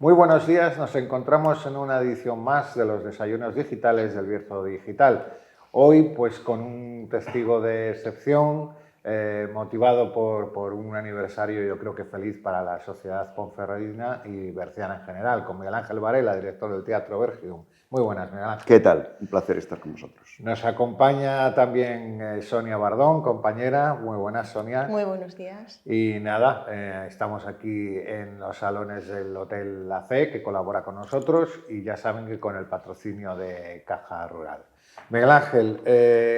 Muy buenos días, nos encontramos en una edición más de los desayunos digitales del Bierzo Digital. Hoy pues con un testigo de excepción, motivado por un aniversario yo creo que feliz para la sociedad ponferradina y berciana en general, con Miguel Ángel Varela, director del Teatro Bergium. Muy buenas, Miguel Ángel. ¿Qué tal? Un placer estar con vosotros. Nos acompaña también Sonia Bardón, compañera. Muy buenas, Sonia. Muy buenos días. Y nada, estamos aquí en los salones del Hotel La C, que colabora con nosotros, y ya saben que con el patrocinio de Caja Rural. Miguel Ángel,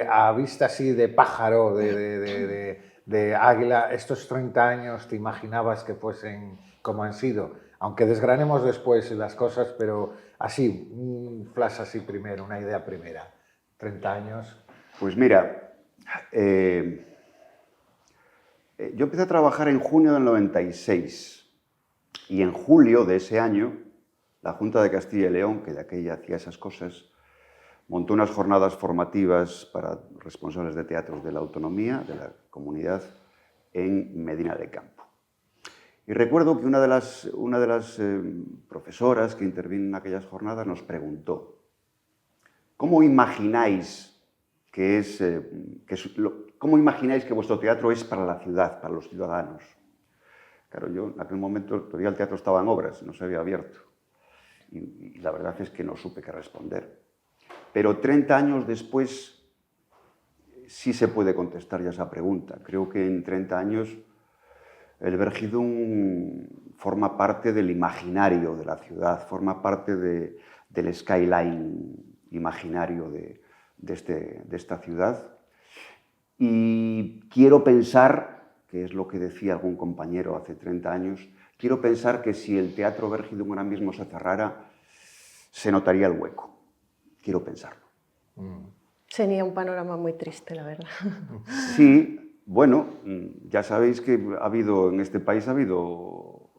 a vista así de pájaro, de águila, estos 30 años, ¿te imaginabas que fuesen como han sido? Aunque desgranemos después las cosas, pero así, un flash así primero, una idea primera. 30 años. Pues mira, yo empecé a trabajar en junio del 96 y en julio de ese año la Junta de Castilla y León, que de aquella hacía esas cosas, montó unas jornadas formativas para responsables de teatros de la autonomía, de la comunidad, en Medina del Campo. Y recuerdo que una de las profesoras que intervino en aquellas jornadas nos preguntó: ¿cómo imagináis cómo imagináis que vuestro teatro es para la ciudad, para los ciudadanos? Claro, yo en aquel momento todavía el teatro estaba en obras, no se había abierto. Y la verdad es que no supe qué responder. Pero 30 años después sí se puede contestar ya esa pregunta. Creo que en 30 años el Bergidum forma parte del imaginario de la ciudad, forma parte del skyline imaginario de esta ciudad. Y quiero pensar, que es lo que decía algún compañero hace 30 años, quiero pensar que si el Teatro Bergidum ahora mismo se cerrara, se notaría el hueco. Quiero pensarlo. Sería un panorama muy triste, la verdad. Sí. Bueno, ya sabéis que en este país ha habido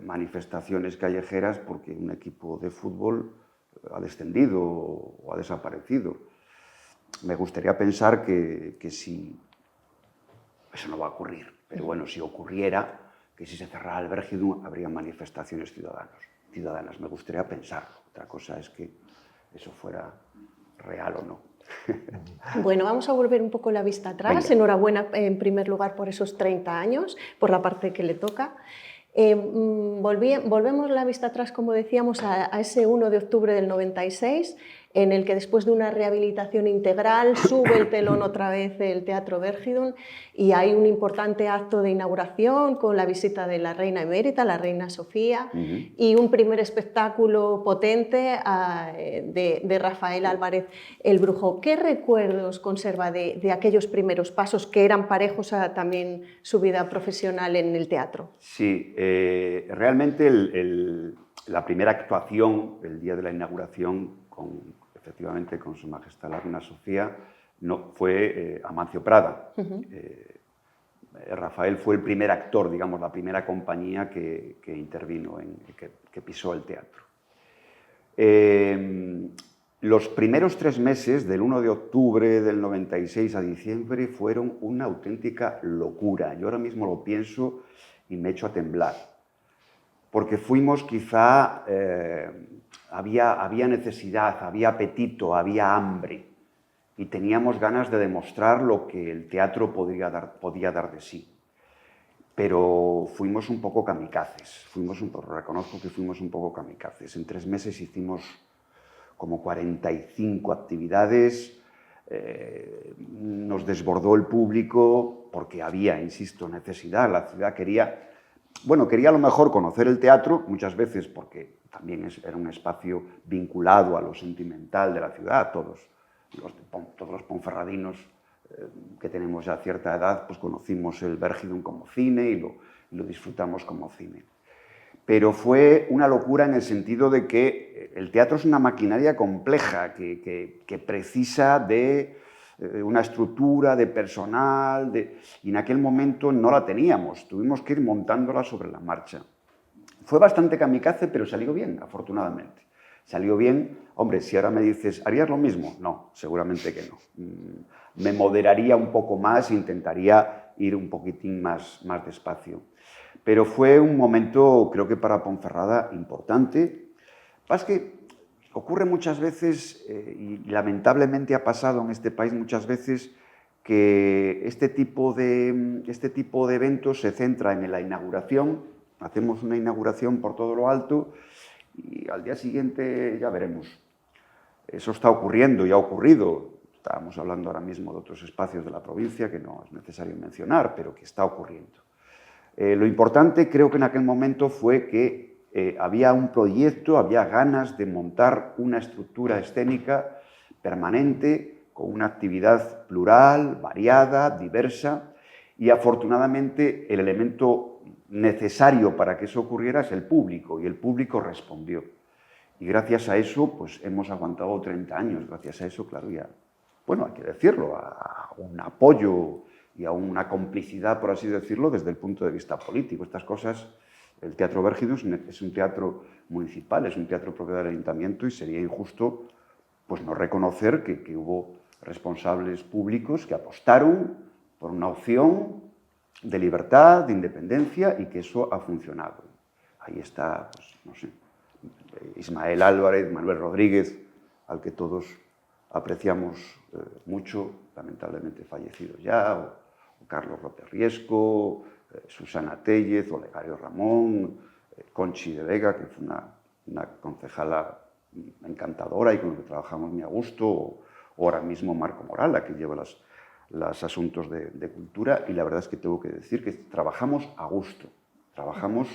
manifestaciones callejeras porque un equipo de fútbol ha descendido o ha desaparecido. Me gustaría pensar que sí, eso no va a ocurrir, pero bueno, si ocurriera, que si se cerrara el Bergidum habría manifestaciones ciudadanas. Me gustaría pensarlo. Otra cosa es que eso fuera real o no. Bueno, vamos a volver un poco la vista atrás. Venga. Enhorabuena, en primer lugar, por esos 30 años, por la parte que le toca. Volvemos la vista atrás, como decíamos, a ese 1 de octubre del 96, en el que después de una rehabilitación integral sube el telón otra vez el Teatro Bergidum y hay un importante acto de inauguración con la visita de la reina emérita, la reina Sofía, y un primer espectáculo potente de Rafael Álvarez el Brujo. ¿Qué recuerdos conserva de aquellos primeros pasos que eran parejos a también su vida profesional en el teatro? Sí, realmente la primera actuación, el día de la inauguración, efectivamente con Su Majestad la Reina Sofía, no, fue Amancio Prada. Rafael fue el primer actor, digamos, la primera compañía que intervino, que pisó el teatro. Los primeros 3 meses, del 1 de octubre del 96 a diciembre, fueron una auténtica locura. Yo ahora mismo lo pienso y me echo a temblar. Porque fuimos quizá, había necesidad, había apetito, había hambre. Y teníamos ganas de demostrar lo que el teatro podía dar de sí. Pero fuimos un poco kamikazes. Reconozco que fuimos un poco kamikazes. En 3 meses hicimos como 45 actividades, nos desbordó el público porque había, insisto, necesidad. La ciudad quería a lo mejor conocer el teatro, muchas veces porque también era un espacio vinculado a lo sentimental de la ciudad. Todos los ponferradinos que tenemos ya cierta edad, pues conocimos el Bergidum como cine y lo disfrutamos como cine. Pero fue una locura en el sentido de que el teatro es una maquinaria compleja que precisa de una estructura, de personal, y en aquel momento no la teníamos, tuvimos que ir montándola sobre la marcha. Fue bastante kamikaze, pero salió bien, afortunadamente. Salió bien. Hombre, si ahora me dices, ¿harías lo mismo? No, seguramente que no. Me moderaría un poco más e intentaría ir un poquitín más despacio. pero fue un momento, creo que para Ponferrada, importante. Es que ocurre muchas veces, y lamentablemente ha pasado en este país muchas veces, que este tipo de eventos se centra en la inauguración, hacemos una inauguración por todo lo alto y al día siguiente ya veremos. Eso está ocurriendo y ha ocurrido. Estábamos hablando ahora mismo de otros espacios de la provincia que no es necesario mencionar, pero que está ocurriendo. Lo importante creo que en aquel momento fue que había un proyecto, había ganas de montar una estructura escénica permanente, con una actividad plural, variada, diversa, y afortunadamente el elemento necesario para que eso ocurriera es el público, y el público respondió. Y gracias a eso, pues hemos aguantado 30 años, gracias a eso, claro, ya, bueno, hay que decirlo, a un apoyo y a una complicidad, por así decirlo, desde el punto de vista político. Estas cosas, el Teatro Bérgido es un teatro municipal, es un teatro propiedad del ayuntamiento y sería injusto pues no reconocer que hubo responsables públicos que apostaron por una opción de libertad, de independencia y que eso ha funcionado. Ahí está, pues, no sé, Ismael Álvarez, Manuel Rodríguez, al que todos apreciamos mucho, lamentablemente fallecido ya, o Carlos López Riesco, Susana Téllez, Olegario Ramón, Conchi de Vega, que fue una concejala encantadora y con la que trabajamos muy a gusto, o ahora mismo Marco Morala, que lleva los asuntos de cultura, y la verdad es que tengo que decir que trabajamos a gusto, trabajamos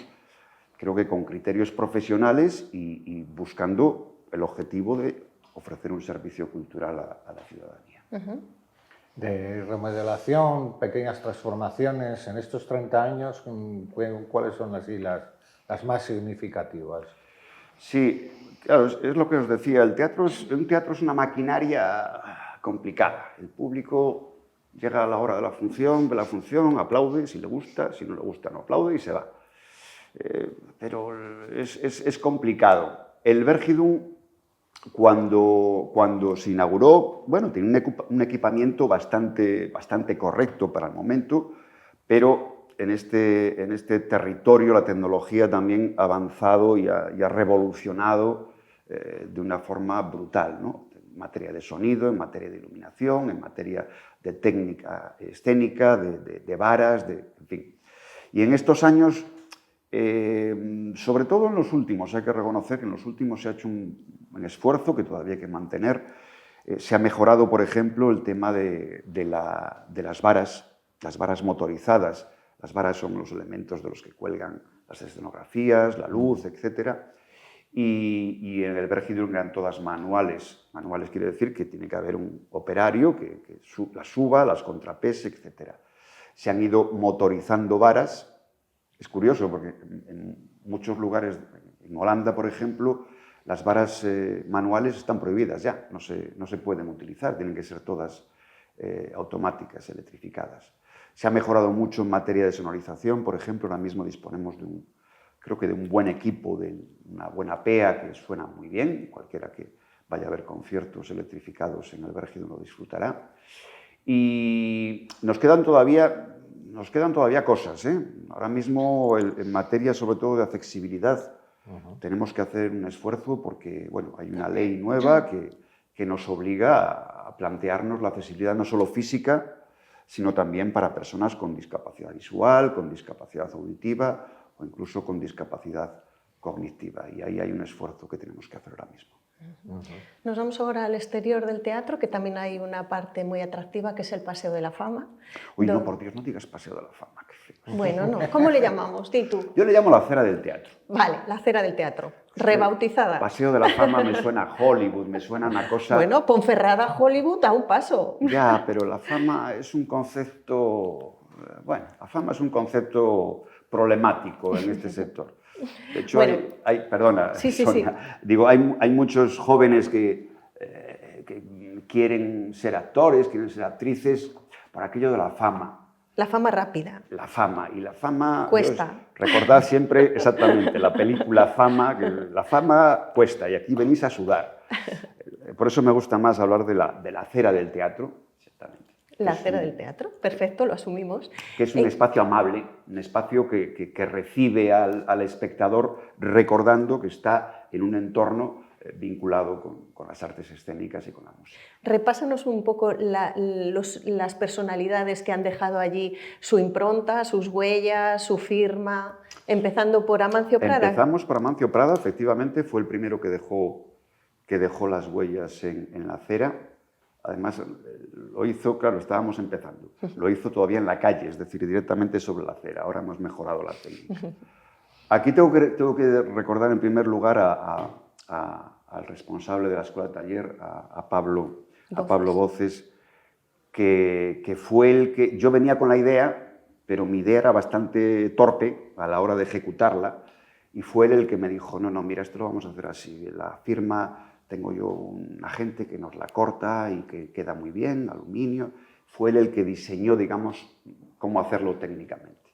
creo que con criterios profesionales y buscando el objetivo de ofrecer un servicio cultural a la ciudadanía. De remodelación, pequeñas transformaciones, en estos 30 años, ¿cuáles son las más significativas? Sí, claro, es lo que os decía, un teatro es una maquinaria complicada. El público llega a la hora de la función, ve la función, aplaude, si le gusta, si no le gusta no aplaude y se va. Pero es complicado. El Bérgidum, cuando se inauguró, bueno, tiene un equipamiento bastante correcto para el momento, pero en este territorio la tecnología también ha avanzado y ha revolucionado de una forma brutal, ¿no? En materia de sonido, en materia de iluminación, en materia de técnica escénica, de varas, en fin. Y en estos años, sobre todo en los últimos, hay que reconocer que en los últimos se ha hecho un esfuerzo que todavía hay que mantener. Se ha mejorado, por ejemplo, el tema de las varas motorizadas. Las varas son los elementos de los que cuelgan las escenografías, la luz, etc. Y en el Bérgidum eran todas manuales. Manuales quiere decir que tiene que haber un operario que las suba, las contrapese, etc. Se han ido motorizando varas. Es curioso porque en muchos lugares, en Holanda, por ejemplo, las varas manuales están prohibidas ya, no se pueden utilizar, tienen que ser todas automáticas, electrificadas. Se ha mejorado mucho en materia de sonorización, por ejemplo, ahora mismo disponemos creo que de un buen equipo, de una buena PEA que suena muy bien, cualquiera que vaya a ver conciertos electrificados en el Bérgidum lo disfrutará. Y nos quedan todavía cosas, ¿eh? Ahora mismo, en materia sobre todo de accesibilidad, tenemos que hacer un esfuerzo porque, bueno, hay una ley nueva que nos obliga a plantearnos la accesibilidad no solo física, sino también para personas con discapacidad visual, con discapacidad auditiva o incluso con discapacidad cognitiva. Y ahí hay un esfuerzo que tenemos que hacer ahora mismo. Nos vamos ahora al exterior del teatro, que también hay una parte muy atractiva, que es el Paseo de la Fama. Uy, no, por Dios, no digas Paseo de la Fama. Qué feo. Bueno, no. ¿Cómo le llamamos? Di tú. Yo le llamo la Acera del Teatro. Vale, la Acera del Teatro. Rebautizada. Paseo de la Fama me suena a Hollywood, me suena a una cosa... Bueno, Ponferrada, Hollywood, a un paso. Ya, pero la fama es un concepto... Bueno, la fama es un concepto problemático en este sector. De hecho, bueno, perdona, sí, Sonia, sí. Digo, hay muchos jóvenes que quieren ser actores, quieren ser actrices, por aquello de la fama. La fama rápida. La fama, y la fama... Cuesta. Recordad siempre, exactamente, la película Fama, que la fama cuesta, y aquí venís a sudar. Por eso me gusta más hablar de la acera del teatro, exactamente. La acera del teatro, perfecto, lo asumimos. Que es un espacio amable, un espacio que recibe al espectador recordando que está en un entorno vinculado con las artes escénicas y con la música. Repásanos un poco las personalidades que han dejado allí su impronta, sus huellas, su firma, empezando por Amancio Prada. Empezamos por Amancio Prada, efectivamente, fue el primero que dejó las huellas en la acera. Además, lo hizo, claro, estábamos empezando, lo hizo todavía en la calle, es decir, directamente sobre la acera. Ahora hemos mejorado la técnica. Aquí tengo que recordar en primer lugar al responsable de la Escuela de Taller, a Pablo Voces, que fue el que... Yo venía con la idea, pero mi idea era bastante torpe a la hora de ejecutarla, y fue él el que me dijo, no, mira, esto lo vamos a hacer así, la firma... Tengo yo un agente que nos la corta y que queda muy bien, aluminio. Fue él el que diseñó, digamos, cómo hacerlo técnicamente.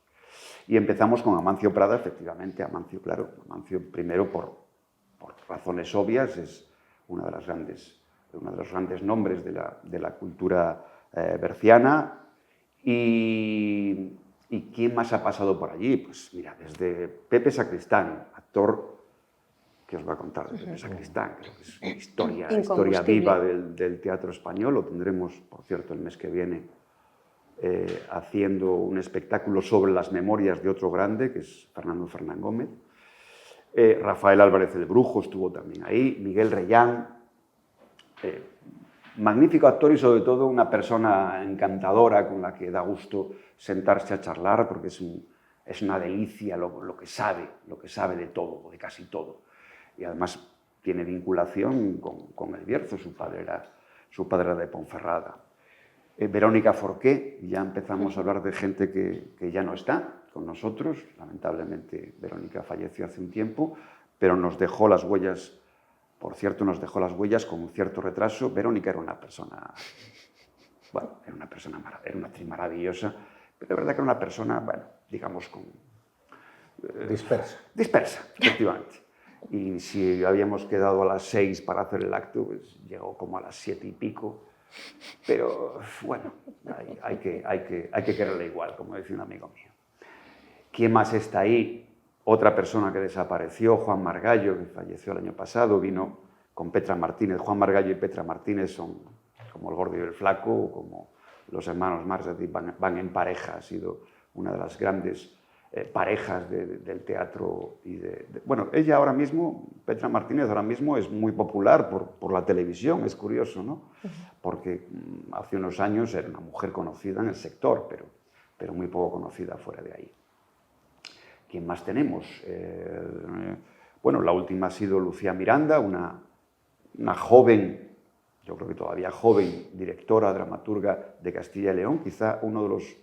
Y empezamos con Amancio Prada, efectivamente. Amancio, claro, Amancio primero por razones obvias, es uno de los grandes nombres de la cultura berciana. ¿Y quién más ha pasado por allí? Pues mira, desde Pepe Sacristán, actor... que os voy a contar de Pepe Sacristán, creo que es una historia viva del teatro español. Lo tendremos, por cierto, el mes que viene, haciendo un espectáculo sobre las memorias de otro grande, que es Fernando Fernán Gómez. Rafael Álvarez el Brujo estuvo también ahí, Miguel Reyán, magnífico actor y sobre todo una persona encantadora con la que da gusto sentarse a charlar, porque es una delicia lo que sabe de todo, de casi todo. Y además tiene vinculación con el Bierzo, su padre era de Ponferrada. Verónica Forqué, ya empezamos a hablar de gente que ya no está con nosotros. Lamentablemente Verónica falleció hace un tiempo, pero nos dejó las huellas, por cierto, nos dejó las huellas con un cierto retraso. Verónica era una persona, bueno, era una actriz maravillosa, pero de verdad que era una persona, bueno, digamos, dispersa, efectivamente. Y si habíamos quedado a las 6 para hacer el acto, pues llegó como a las 7 y pico. Pero bueno, hay que quererle igual, como decía un amigo mío. ¿Quién más está ahí? Otra persona que desapareció, Juan Margallo, que falleció el año pasado, vino con Petra Martínez. Juan Margallo y Petra Martínez son como el gordo y el flaco, o como los hermanos Marsati, van en pareja. Ha sido una de las grandes parejas del teatro. Bueno, ella ahora mismo, Petra Martínez, ahora mismo es muy popular por la televisión, es curioso, ¿no? Porque hace unos años era una mujer conocida en el sector, pero muy poco conocida fuera de ahí. ¿Quién más tenemos? Bueno, la última ha sido Lucía Miranda, una joven, yo creo que todavía joven, directora, dramaturga de Castilla y León, quizá uno de los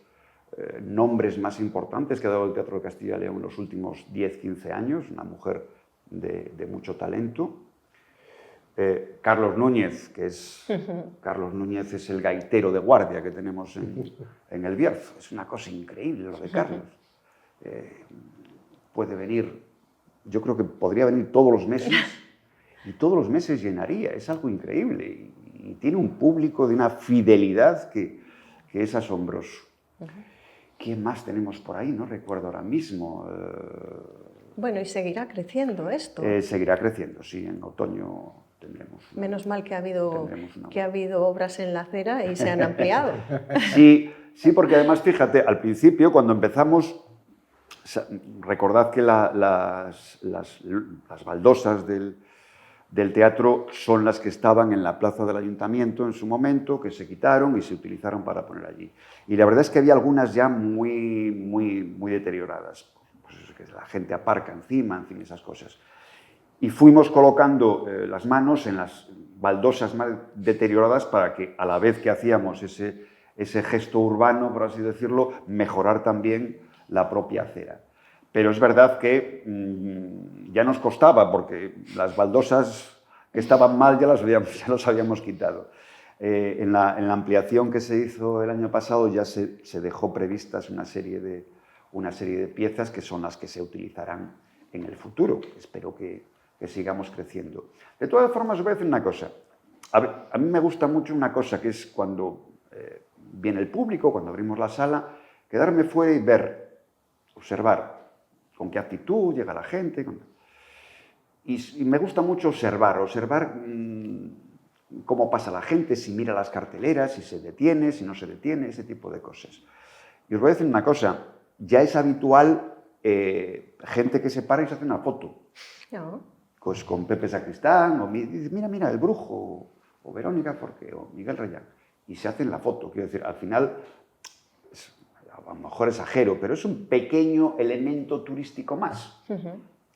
nombres más importantes que ha dado el Teatro de Castilla y León en los últimos 10-15 años, una mujer de mucho talento. Carlos Núñez, Carlos Núñez es el gaitero de guardia que tenemos en el Bierzo. Es una cosa increíble lo de Carlos. Puede venir, yo creo que podría venir todos los meses y todos los meses llenaría, es algo increíble y tiene un público de una fidelidad que es asombroso. ¿Quién más tenemos por ahí? No recuerdo ahora mismo. Bueno, y seguirá creciendo esto. Seguirá creciendo, sí, en otoño tendremos. Menos mal que ha habido obras en la acera y se han ampliado. Sí, porque además, fíjate, al principio, cuando empezamos, recordad que las baldosas del teatro son las que estaban en la plaza del ayuntamiento en su momento, que se quitaron y se utilizaron para poner allí. Y la verdad es que había algunas ya muy deterioradas. Pues es que la gente aparca encima, en fin, esas cosas. Y fuimos colocando las manos en las baldosas más deterioradas para que, a la vez que hacíamos ese gesto urbano, por así decirlo, mejorar también la propia acera. Pero es verdad que ya nos costaba, porque las baldosas que estaban mal ya las habíamos quitado. En la ampliación que se hizo el año pasado ya se dejó previstas una serie de piezas que son las que se utilizarán en el futuro. Espero que sigamos creciendo. De todas formas, os voy a decir una cosa. A mí me gusta mucho una cosa, que es cuando viene el público, cuando abrimos la sala, quedarme fuera y ver, observar con qué actitud llega la gente. Y me gusta mucho observar cómo pasa la gente, si mira las carteleras, si se detiene, si no se detiene, ese tipo de cosas. Y os voy a decir una cosa, ya es habitual gente que se para y se hace una foto. No. Pues con Pepe Sacristán, o dice, mira, el Brujo, o Verónica Forqué, o Miguel Reyán, y se hacen la foto. Quiero decir, al final, a lo mejor exagero, pero es un pequeño elemento turístico más,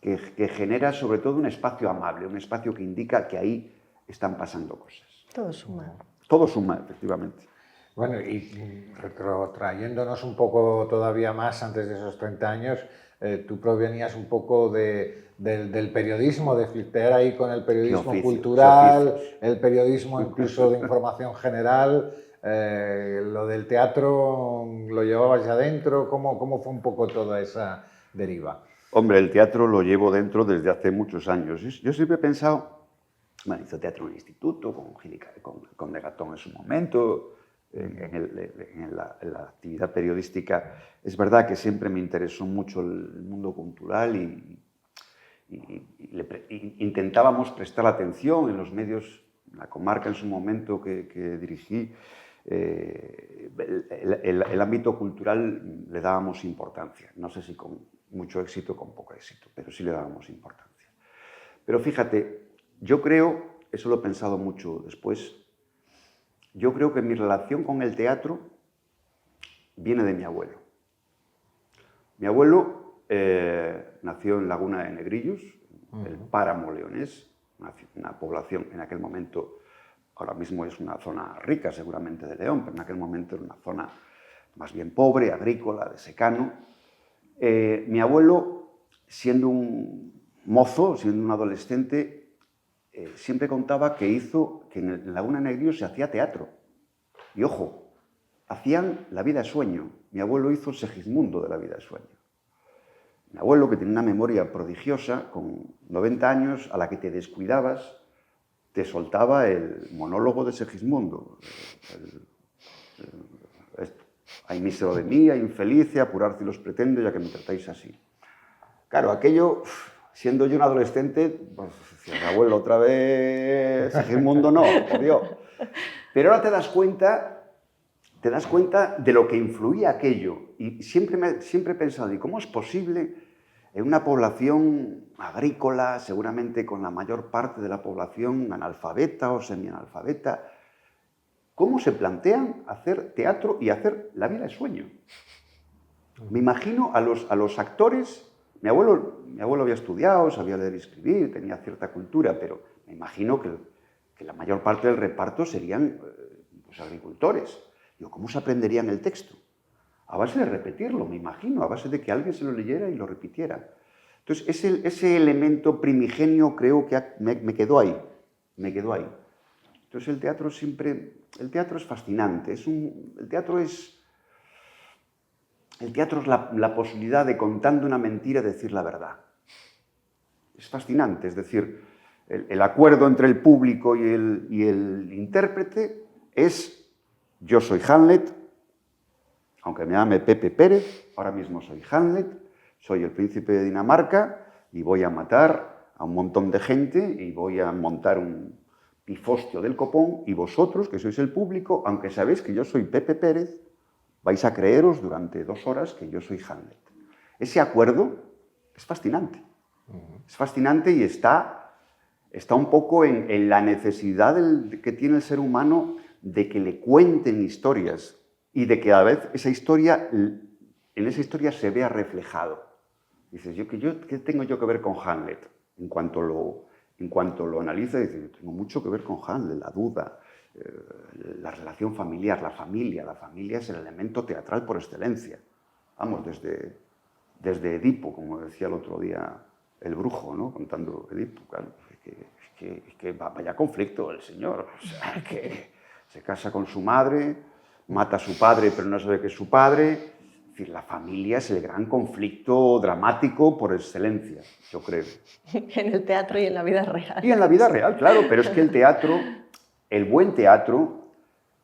que genera sobre todo un espacio amable, un espacio que indica que ahí están pasando cosas. Todo suma. Todo suma, efectivamente. Bueno, y retrotrayéndonos un poco todavía más antes de esos 30 años, tú provenías un poco del periodismo, de flirtear ahí con el periodismo cultural, el periodismo incluso de información general. Lo del teatro, ¿lo llevabas ya dentro? ¿Cómo fue un poco toda esa deriva? Hombre, el teatro lo llevo dentro desde hace muchos años. Yo siempre he pensado, bueno, hizo teatro en el instituto, con Negatón en su momento, en la actividad periodística. Es verdad que siempre me interesó mucho el mundo cultural y intentábamos prestar atención en los medios, en la comarca en su momento que dirigí, el ámbito cultural le dábamos importancia. No sé si con mucho éxito o con poco éxito, pero sí le dábamos importancia. Pero fíjate, yo creo, eso lo he pensado mucho después, yo creo que mi relación con el teatro viene de mi abuelo. Mi abuelo nació en Laguna de Negrillos, el Páramo leonés, una población en aquel momento, ahora mismo es una zona rica seguramente de León, pero en aquel momento era una zona más bien pobre, agrícola, de secano. Mi abuelo, siendo un mozo, siendo un adolescente, siempre contaba que en Laguna de Negrillos se hacía teatro. Y ojo, hacían La vida es sueño. Mi abuelo hizo Segismundo de La vida es sueño. Mi abuelo, que tenía una memoria prodigiosa, con 90 años, a la que te descuidabas, te soltaba el monólogo de Segismundo. Hay mísero de mí, hay infelice, apurar si los pretendo, ya que me tratáis así. Claro, aquello, siendo yo un adolescente, pues decía, mi abuelo, otra vez Segismundo no, por Dios. Pero ahora te das cuenta de lo que influía aquello. Y siempre he pensado, ¿y cómo es posible en una población agrícola, seguramente con la mayor parte de la población analfabeta o semianalfabeta, cómo se plantean hacer teatro y hacer La vida es sueño? Me imagino a los actores. Mi abuelo había estudiado, sabía leer y escribir, tenía cierta cultura, pero me imagino que la mayor parte del reparto serían agricultores. Digo, ¿cómo se aprenderían el texto? A base de repetirlo, me imagino, a base de que alguien se lo leyera y lo repitiera. Entonces, ese elemento primigenio creo que me quedó ahí, Entonces, el teatro es fascinante, el teatro es la posibilidad de, contando una mentira, decir la verdad. Es fascinante, es decir, el acuerdo entre el público y el intérprete es: yo soy Hamlet, aunque me llame Pepe Pérez, ahora mismo soy Hamlet, soy el príncipe de Dinamarca y voy a matar a un montón de gente y voy a montar un pifostio del copón, y vosotros, que sois el público, aunque sabéis que yo soy Pepe Pérez, vais a creeros durante 2 horas que yo soy Hamlet. Ese acuerdo es fascinante. Es fascinante y está un poco en la necesidad que tiene el ser humano de que le cuenten historias y de que a la vez en esa historia se vea reflejado. Dices, ¿qué tengo yo que ver con Hamlet? En cuanto lo analiza, dices, yo tengo mucho que ver con Hamlet, la duda, la relación familiar, la familia es el elemento teatral por excelencia. Vamos, desde Edipo, como decía el otro día el Brujo, ¿no? Contando Edipo, claro, es que vaya conflicto el señor, o sea, que se casa con su madre, mata a su padre pero no sabe que es su padre. Es decir, la familia es el gran conflicto dramático por excelencia, yo creo. En el teatro y en la vida real. Y en la vida real, claro, pero es que el buen teatro,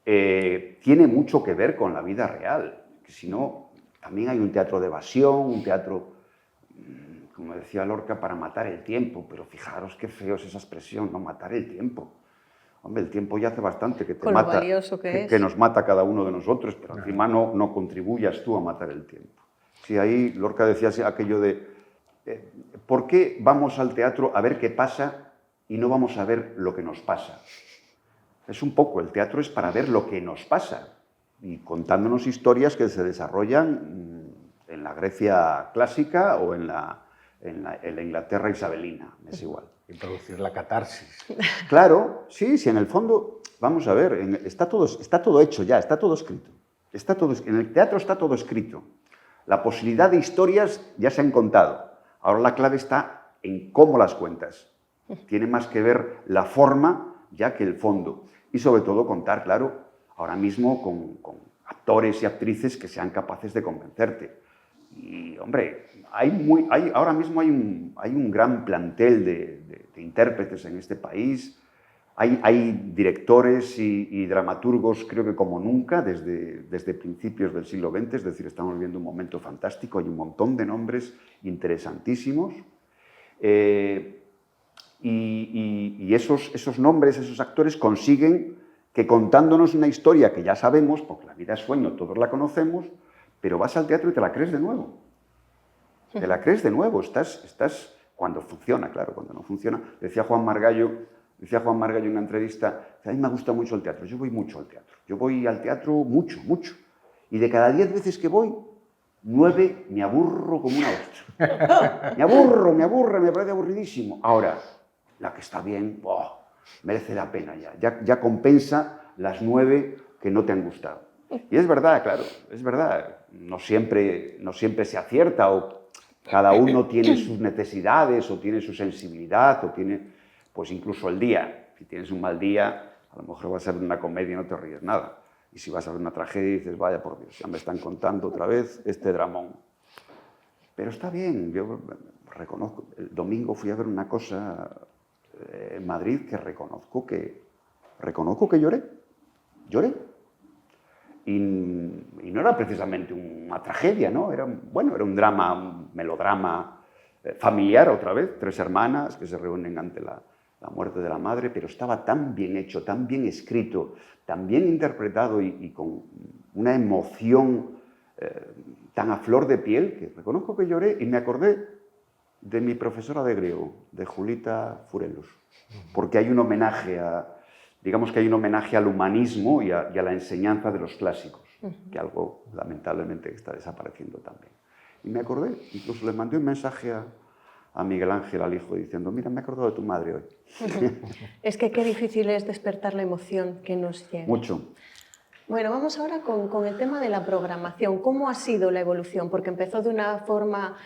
tiene mucho que ver con la vida real. Que si no, también hay un teatro de evasión, un teatro, como decía Lorca, para matar el tiempo. Pero fijaros qué feo es esa expresión, no matar el tiempo. Hombre, el tiempo ya hace bastante que te Con lo mata, valioso que es. que nos mata a cada uno de nosotros, pero encima no contribuyas tú a matar el tiempo. Sí, ahí Lorca decía aquello de ¿por qué vamos al teatro a ver qué pasa y no vamos a ver lo que nos pasa? Es un poco, el teatro es para ver lo que nos pasa y contándonos historias que se desarrollan en la Grecia clásica o en la Inglaterra isabelina, es igual. Introducir la catarsis. Claro, sí, en el fondo, vamos a ver, está todo hecho ya, está todo escrito. En el teatro está todo escrito. La posibilidad de historias ya se han contado. Ahora la clave está en cómo las cuentas. Tiene más que ver la forma ya que el fondo. Y sobre todo contar, claro, ahora mismo con actores y actrices que sean capaces de convencerte. Y, hombre, ahora mismo hay un gran plantel de intérpretes en este país. Hay directores y dramaturgos, creo que como nunca, desde principios del siglo XX, es decir, estamos viviendo un momento fantástico, hay un montón de nombres interesantísimos. Y esos nombres, esos actores consiguen que contándonos una historia que ya sabemos, porque la vida es sueño, todos la conocemos, pero vas al teatro y te la crees de nuevo. Te la crees de nuevo, estás cuando funciona, claro, cuando no funciona. Decía Juan Margallo en una entrevista, a mí me gusta mucho el teatro, yo voy mucho al teatro. Yo voy al teatro mucho. Y de cada 10 veces que voy, 9 me aburro como una ostra. Me aburro, me parece aburridísimo. Ahora, la que está bien, merece la pena ya compensa las 9 que no te han gustado. Y es verdad, claro, es verdad. No siempre se acierta o cada uno tiene sus necesidades o tiene su sensibilidad o tiene, pues incluso el día. Si tienes un mal día, a lo mejor vas a ver una comedia y no te ríes nada. Y si vas a ver una tragedia dices, vaya por Dios, ya me están contando otra vez este dramón. Pero está bien, yo reconozco, el domingo fui a ver una cosa en Madrid que reconozco que lloré. Y no era precisamente una tragedia, ¿no? Era un drama, un melodrama familiar otra vez, 3 hermanas que se reúnen ante la muerte de la madre, pero estaba tan bien hecho, tan bien escrito, tan bien interpretado y con una emoción tan a flor de piel que reconozco que lloré y me acordé de mi profesora de griego, de Julita Furelos, porque hay un homenaje al humanismo y a la enseñanza de los clásicos, que algo lamentablemente está desapareciendo también. Y me acordé, incluso le mandé un mensaje a Miguel Ángel, al hijo, diciendo, mira, me he acordado de tu madre hoy. Es que qué difícil es despertar la emoción que nos llega. Mucho. Bueno, vamos ahora con el tema de la programación. ¿Cómo ha sido la evolución? Porque empezó de una forma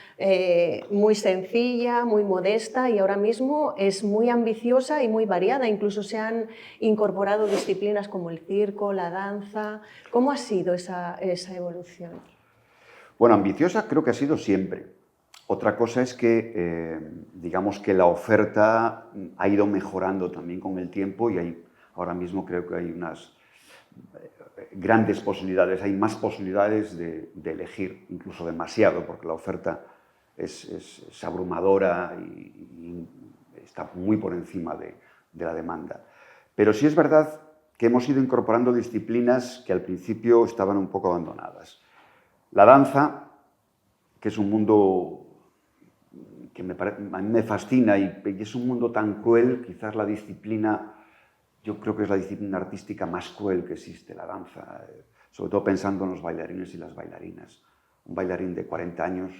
muy sencilla, muy modesta y ahora mismo es muy ambiciosa y muy variada. Incluso se han incorporado disciplinas como el circo, la danza. ¿Cómo ha sido esa evolución? Bueno, ambiciosa creo que ha sido siempre. Otra cosa es que, digamos que la oferta ha ido mejorando también con el tiempo y ahora mismo creo que hay unas grandes posibilidades, hay más posibilidades de elegir, incluso demasiado, porque la oferta es abrumadora y está muy por encima de la demanda. Pero sí es verdad que hemos ido incorporando disciplinas que al principio estaban un poco abandonadas. La danza, que es un mundo que a mí me fascina y es un mundo tan cruel, quizás la disciplina, yo creo que es la disciplina artística más cruel que existe, la danza, sobre todo pensando en los bailarines y las bailarinas. Un bailarín de 40 años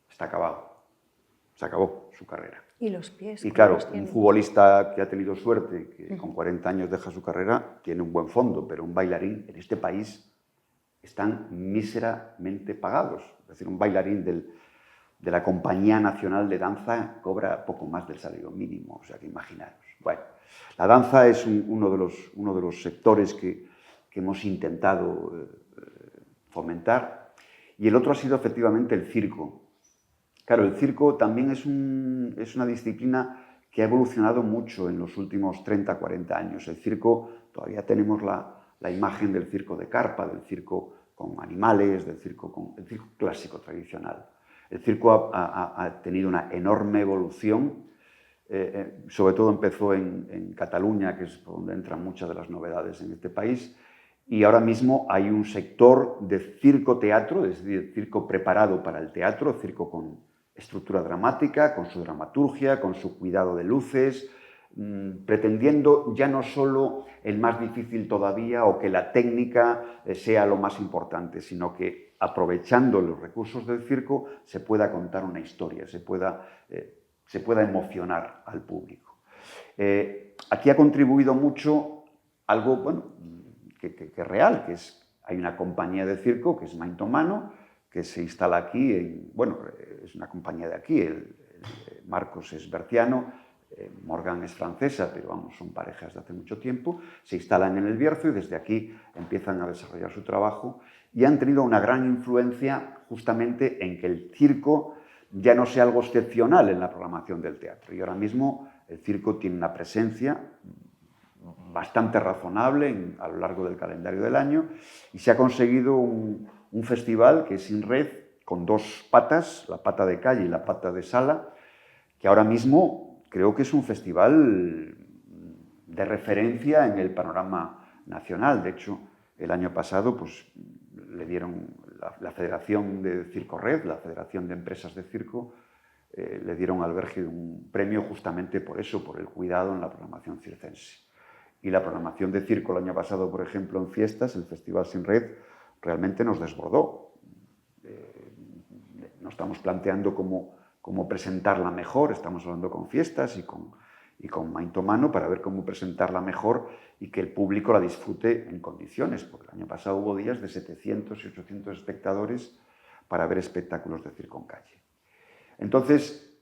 está acabado, se acabó su carrera. Y los pies. Y claro, un futbolista que ha tenido suerte, que con 40 años deja su carrera, tiene un buen fondo, pero un bailarín en este país están míseramente pagados. Es decir, un bailarín de la Compañía Nacional de Danza cobra poco más del salario mínimo, o sea que imaginaros. Bueno, la danza es uno de los sectores que hemos intentado fomentar y el otro ha sido efectivamente el circo. Claro, el circo también es una disciplina que ha evolucionado mucho en los últimos 30, 40 años. El circo todavía tenemos la la imagen del circo de carpa, del circo con animales, el circo clásico tradicional. El circo ha tenido una enorme evolución, sobre todo empezó en Cataluña, que es por donde entran muchas de las novedades en este país, y ahora mismo hay un sector de circo-teatro, es decir, circo preparado para el teatro, circo con estructura dramática, con su dramaturgia, con su cuidado de luces, pretendiendo ya no solo el más difícil todavía o que la técnica sea lo más importante, sino que aprovechando los recursos del circo se pueda contar una historia, se pueda emocionar al público. Aquí ha contribuido mucho algo, bueno, que es real, que hay una compañía de circo que es Maintomano, que se instala aquí, es una compañía de aquí, Marcos es berciano, Morgan es francesa, pero vamos, son parejas de hace mucho tiempo, se instalan en El Bierzo y desde aquí empiezan a desarrollar su trabajo y han tenido una gran influencia justamente en que el circo ya no sea algo excepcional en la programación del teatro. Y ahora mismo el circo tiene una presencia bastante razonable a lo largo del calendario del año y se ha conseguido un festival que es Sin Red, con dos patas, la pata de calle y la pata de sala, que ahora mismo creo que es un festival de referencia en el panorama nacional. De hecho, el año pasado pues, le dieron la Federación de Circo Red, la Federación de Empresas de Circo, le dieron al Bergidun un premio justamente por eso, por el cuidado en la programación circense. Y la programación de circo el año pasado, por ejemplo, en fiestas, el Festival Sin Red, realmente nos desbordó. Nos estamos planteando cómo presentarla mejor, estamos hablando con fiestas y con Maintomano para ver cómo presentarla mejor y que el público la disfrute en condiciones, porque el año pasado hubo días de 700 y 800 espectadores para ver espectáculos de circo en calle. Entonces,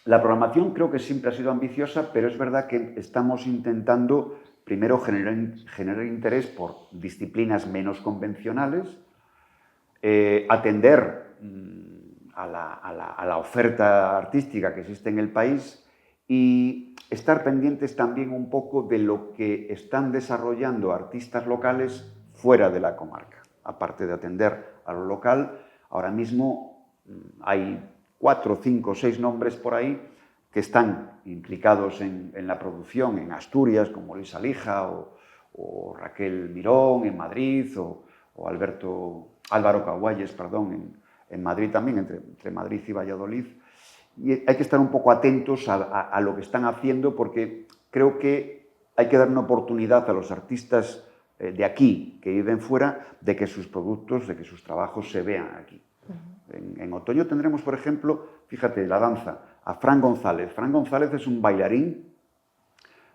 la programación creo que siempre ha sido ambiciosa, pero es verdad que estamos intentando primero generar interés por disciplinas menos convencionales, atender a la oferta artística que existe en el país y estar pendientes también un poco de lo que están desarrollando artistas locales fuera de la comarca. Aparte de atender a lo local, ahora mismo hay 4, 5, 6 nombres por ahí que están implicados en la producción en Asturias, como Luisa Lija o Raquel Mirón en Madrid o Álvaro Caguayes, en Madrid también, entre Madrid y Valladolid. Y hay que estar un poco atentos a lo que están haciendo porque creo que hay que dar una oportunidad a los artistas de aquí, que viven fuera, de que sus productos, de que sus trabajos se vean aquí. En otoño tendremos, por ejemplo, fíjate, la danza, a Fran González. Fran González es un bailarín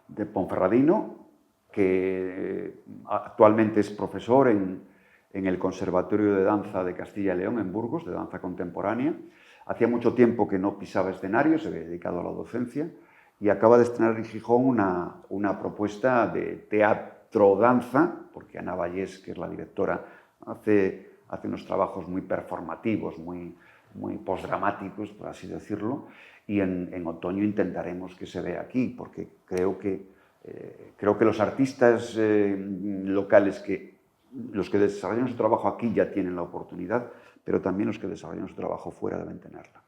de Ponferradino que actualmente es profesor en el Conservatorio de Danza de Castilla y León, en Burgos, de danza contemporánea. Hacía mucho tiempo que no pisaba escenario, se había dedicado a la docencia y acaba de estrenar en Gijón una propuesta de teatro-danza, porque Ana Vallés, que es la directora, hace unos trabajos muy performativos, muy postdramáticos, por así decirlo, y en otoño intentaremos que se vea aquí, porque creo que los artistas locales, los que desarrollan su trabajo aquí ya tienen la oportunidad, pero también los que desarrollan su trabajo fuera deben tenerla.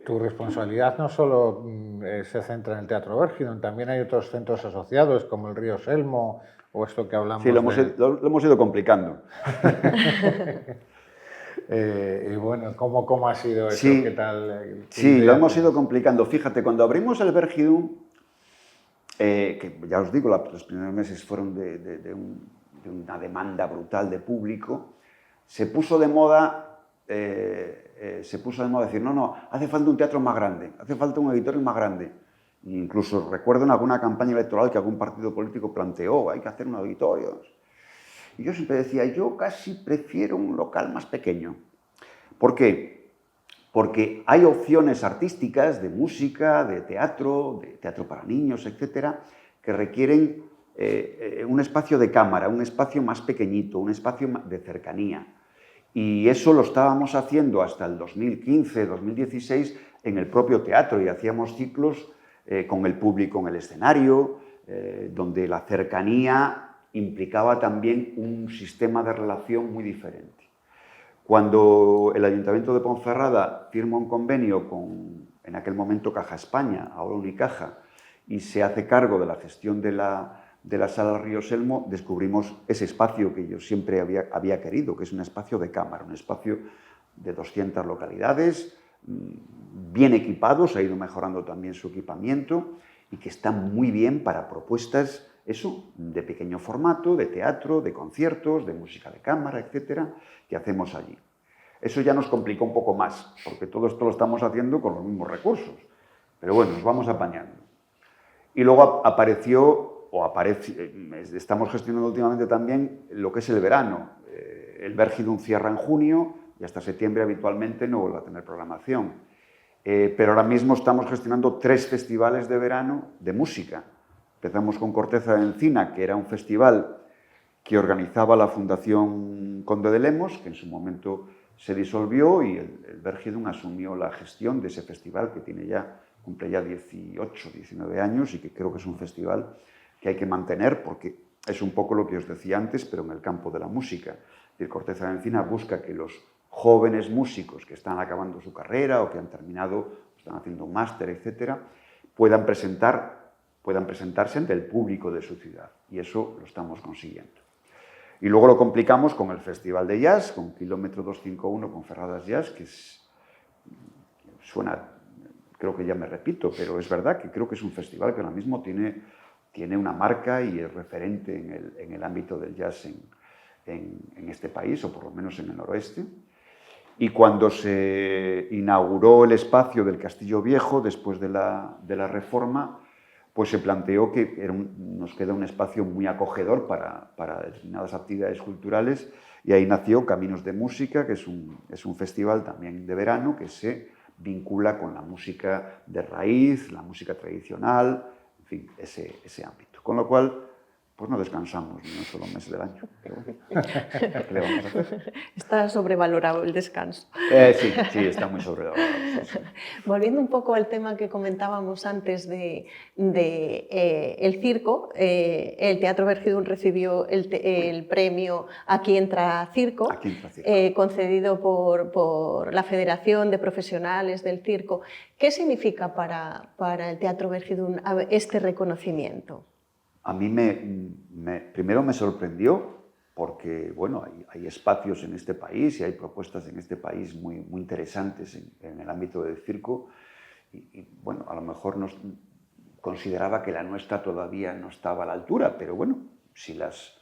Tu responsabilidad no solo se centra en el Teatro Bergidun, también hay otros centros asociados como el Río Selmo o esto que hablamos. Sí, lo hemos ido complicando. Y bueno, ¿cómo ha sido eso? Sí, ¿Qué tal? Sí, lo hemos ido complicando. Fíjate, cuando abrimos el Bergidun, que ya os digo, los primeros meses fueron de una demanda brutal de público, se puso de moda decir, no, hace falta un teatro más grande, hace falta un auditorio más grande. E incluso recuerdo en alguna campaña electoral que algún partido político planteó, hay que hacer un auditorio. Y yo siempre decía, yo casi prefiero un local más pequeño. ¿Por qué? Porque hay opciones artísticas de música, de teatro para niños, etcétera, que requieren un espacio de cámara, un espacio más pequeñito, un espacio de cercanía. Y eso lo estábamos haciendo hasta el 2015, 2016 en el propio teatro y hacíamos ciclos con el público en el escenario, donde la cercanía implicaba también un sistema de relación muy diferente. Cuando el Ayuntamiento de Ponferrada firma un convenio con, en aquel momento, Caja España, ahora Unicaja, y se hace cargo de la gestión de la Sala Río Selmo, descubrimos ese espacio que yo siempre había querido, que es un espacio de cámara, un espacio de 200 localidades, bien equipados, ha ido mejorando también su equipamiento y que está muy bien para propuestas, eso, de pequeño formato, de teatro, de conciertos, de música de cámara, etcétera, que hacemos allí. Eso ya nos complicó un poco más, porque todo esto lo estamos haciendo con los mismos recursos. Pero bueno, nos vamos apañando. Y luego estamos gestionando últimamente también lo que es el verano. El Vergidum cierra en junio y hasta septiembre habitualmente no vuelve a tener programación. Pero ahora mismo estamos gestionando 3 festivales de verano de música. Empezamos con Corteza de Encina, que era un festival que organizaba la Fundación Conde de Lemos, que en su momento se disolvió, y el Vergidum asumió la gestión de ese festival que cumple ya 18, 19 años y que creo que es un festival que hay que mantener porque es un poco lo que os decía antes, pero en el campo de la música. El Corteza de Encina busca que los jóvenes músicos que están acabando su carrera o que han terminado, están haciendo un máster, etcétera, puedan presentarse ante el público de su ciudad, y eso lo estamos consiguiendo. Y luego lo complicamos con el Festival de Jazz, con Kilómetro 251, Ponferrada Jazz, que suena, creo que ya me repito, pero es verdad que creo que es un festival que ahora mismo tiene una marca y es referente en el ámbito del jazz en este país, o por lo menos en el noroeste. Y cuando se inauguró el espacio del Castillo Viejo, después de la reforma, pues se planteó que nos queda un espacio muy acogedor para determinadas actividades culturales, y ahí nació Caminos de Música, que es un festival también de verano que se vincula con la música de raíz, la música tradicional, en fin, ese ámbito. Con lo cual, pues no descansamos ni un solo mes del año. Pero bueno, ¿qué le vamos a hacer? Está sobrevalorado el descanso. Sí, está muy sobrevalorado. Sí. Volviendo un poco al tema que comentábamos antes de el circo, el Teatro Vergidum recibió el premio Aquí entra Circo, concedido por la Federación de Profesionales del Circo. ¿Qué significa para el Teatro Vergidum este reconocimiento? A mí primero me sorprendió porque, bueno, hay espacios en este país y hay propuestas en este país muy interesantes en el ámbito del circo y, bueno, a lo mejor consideraba que la nuestra todavía no estaba a la altura, pero bueno, si las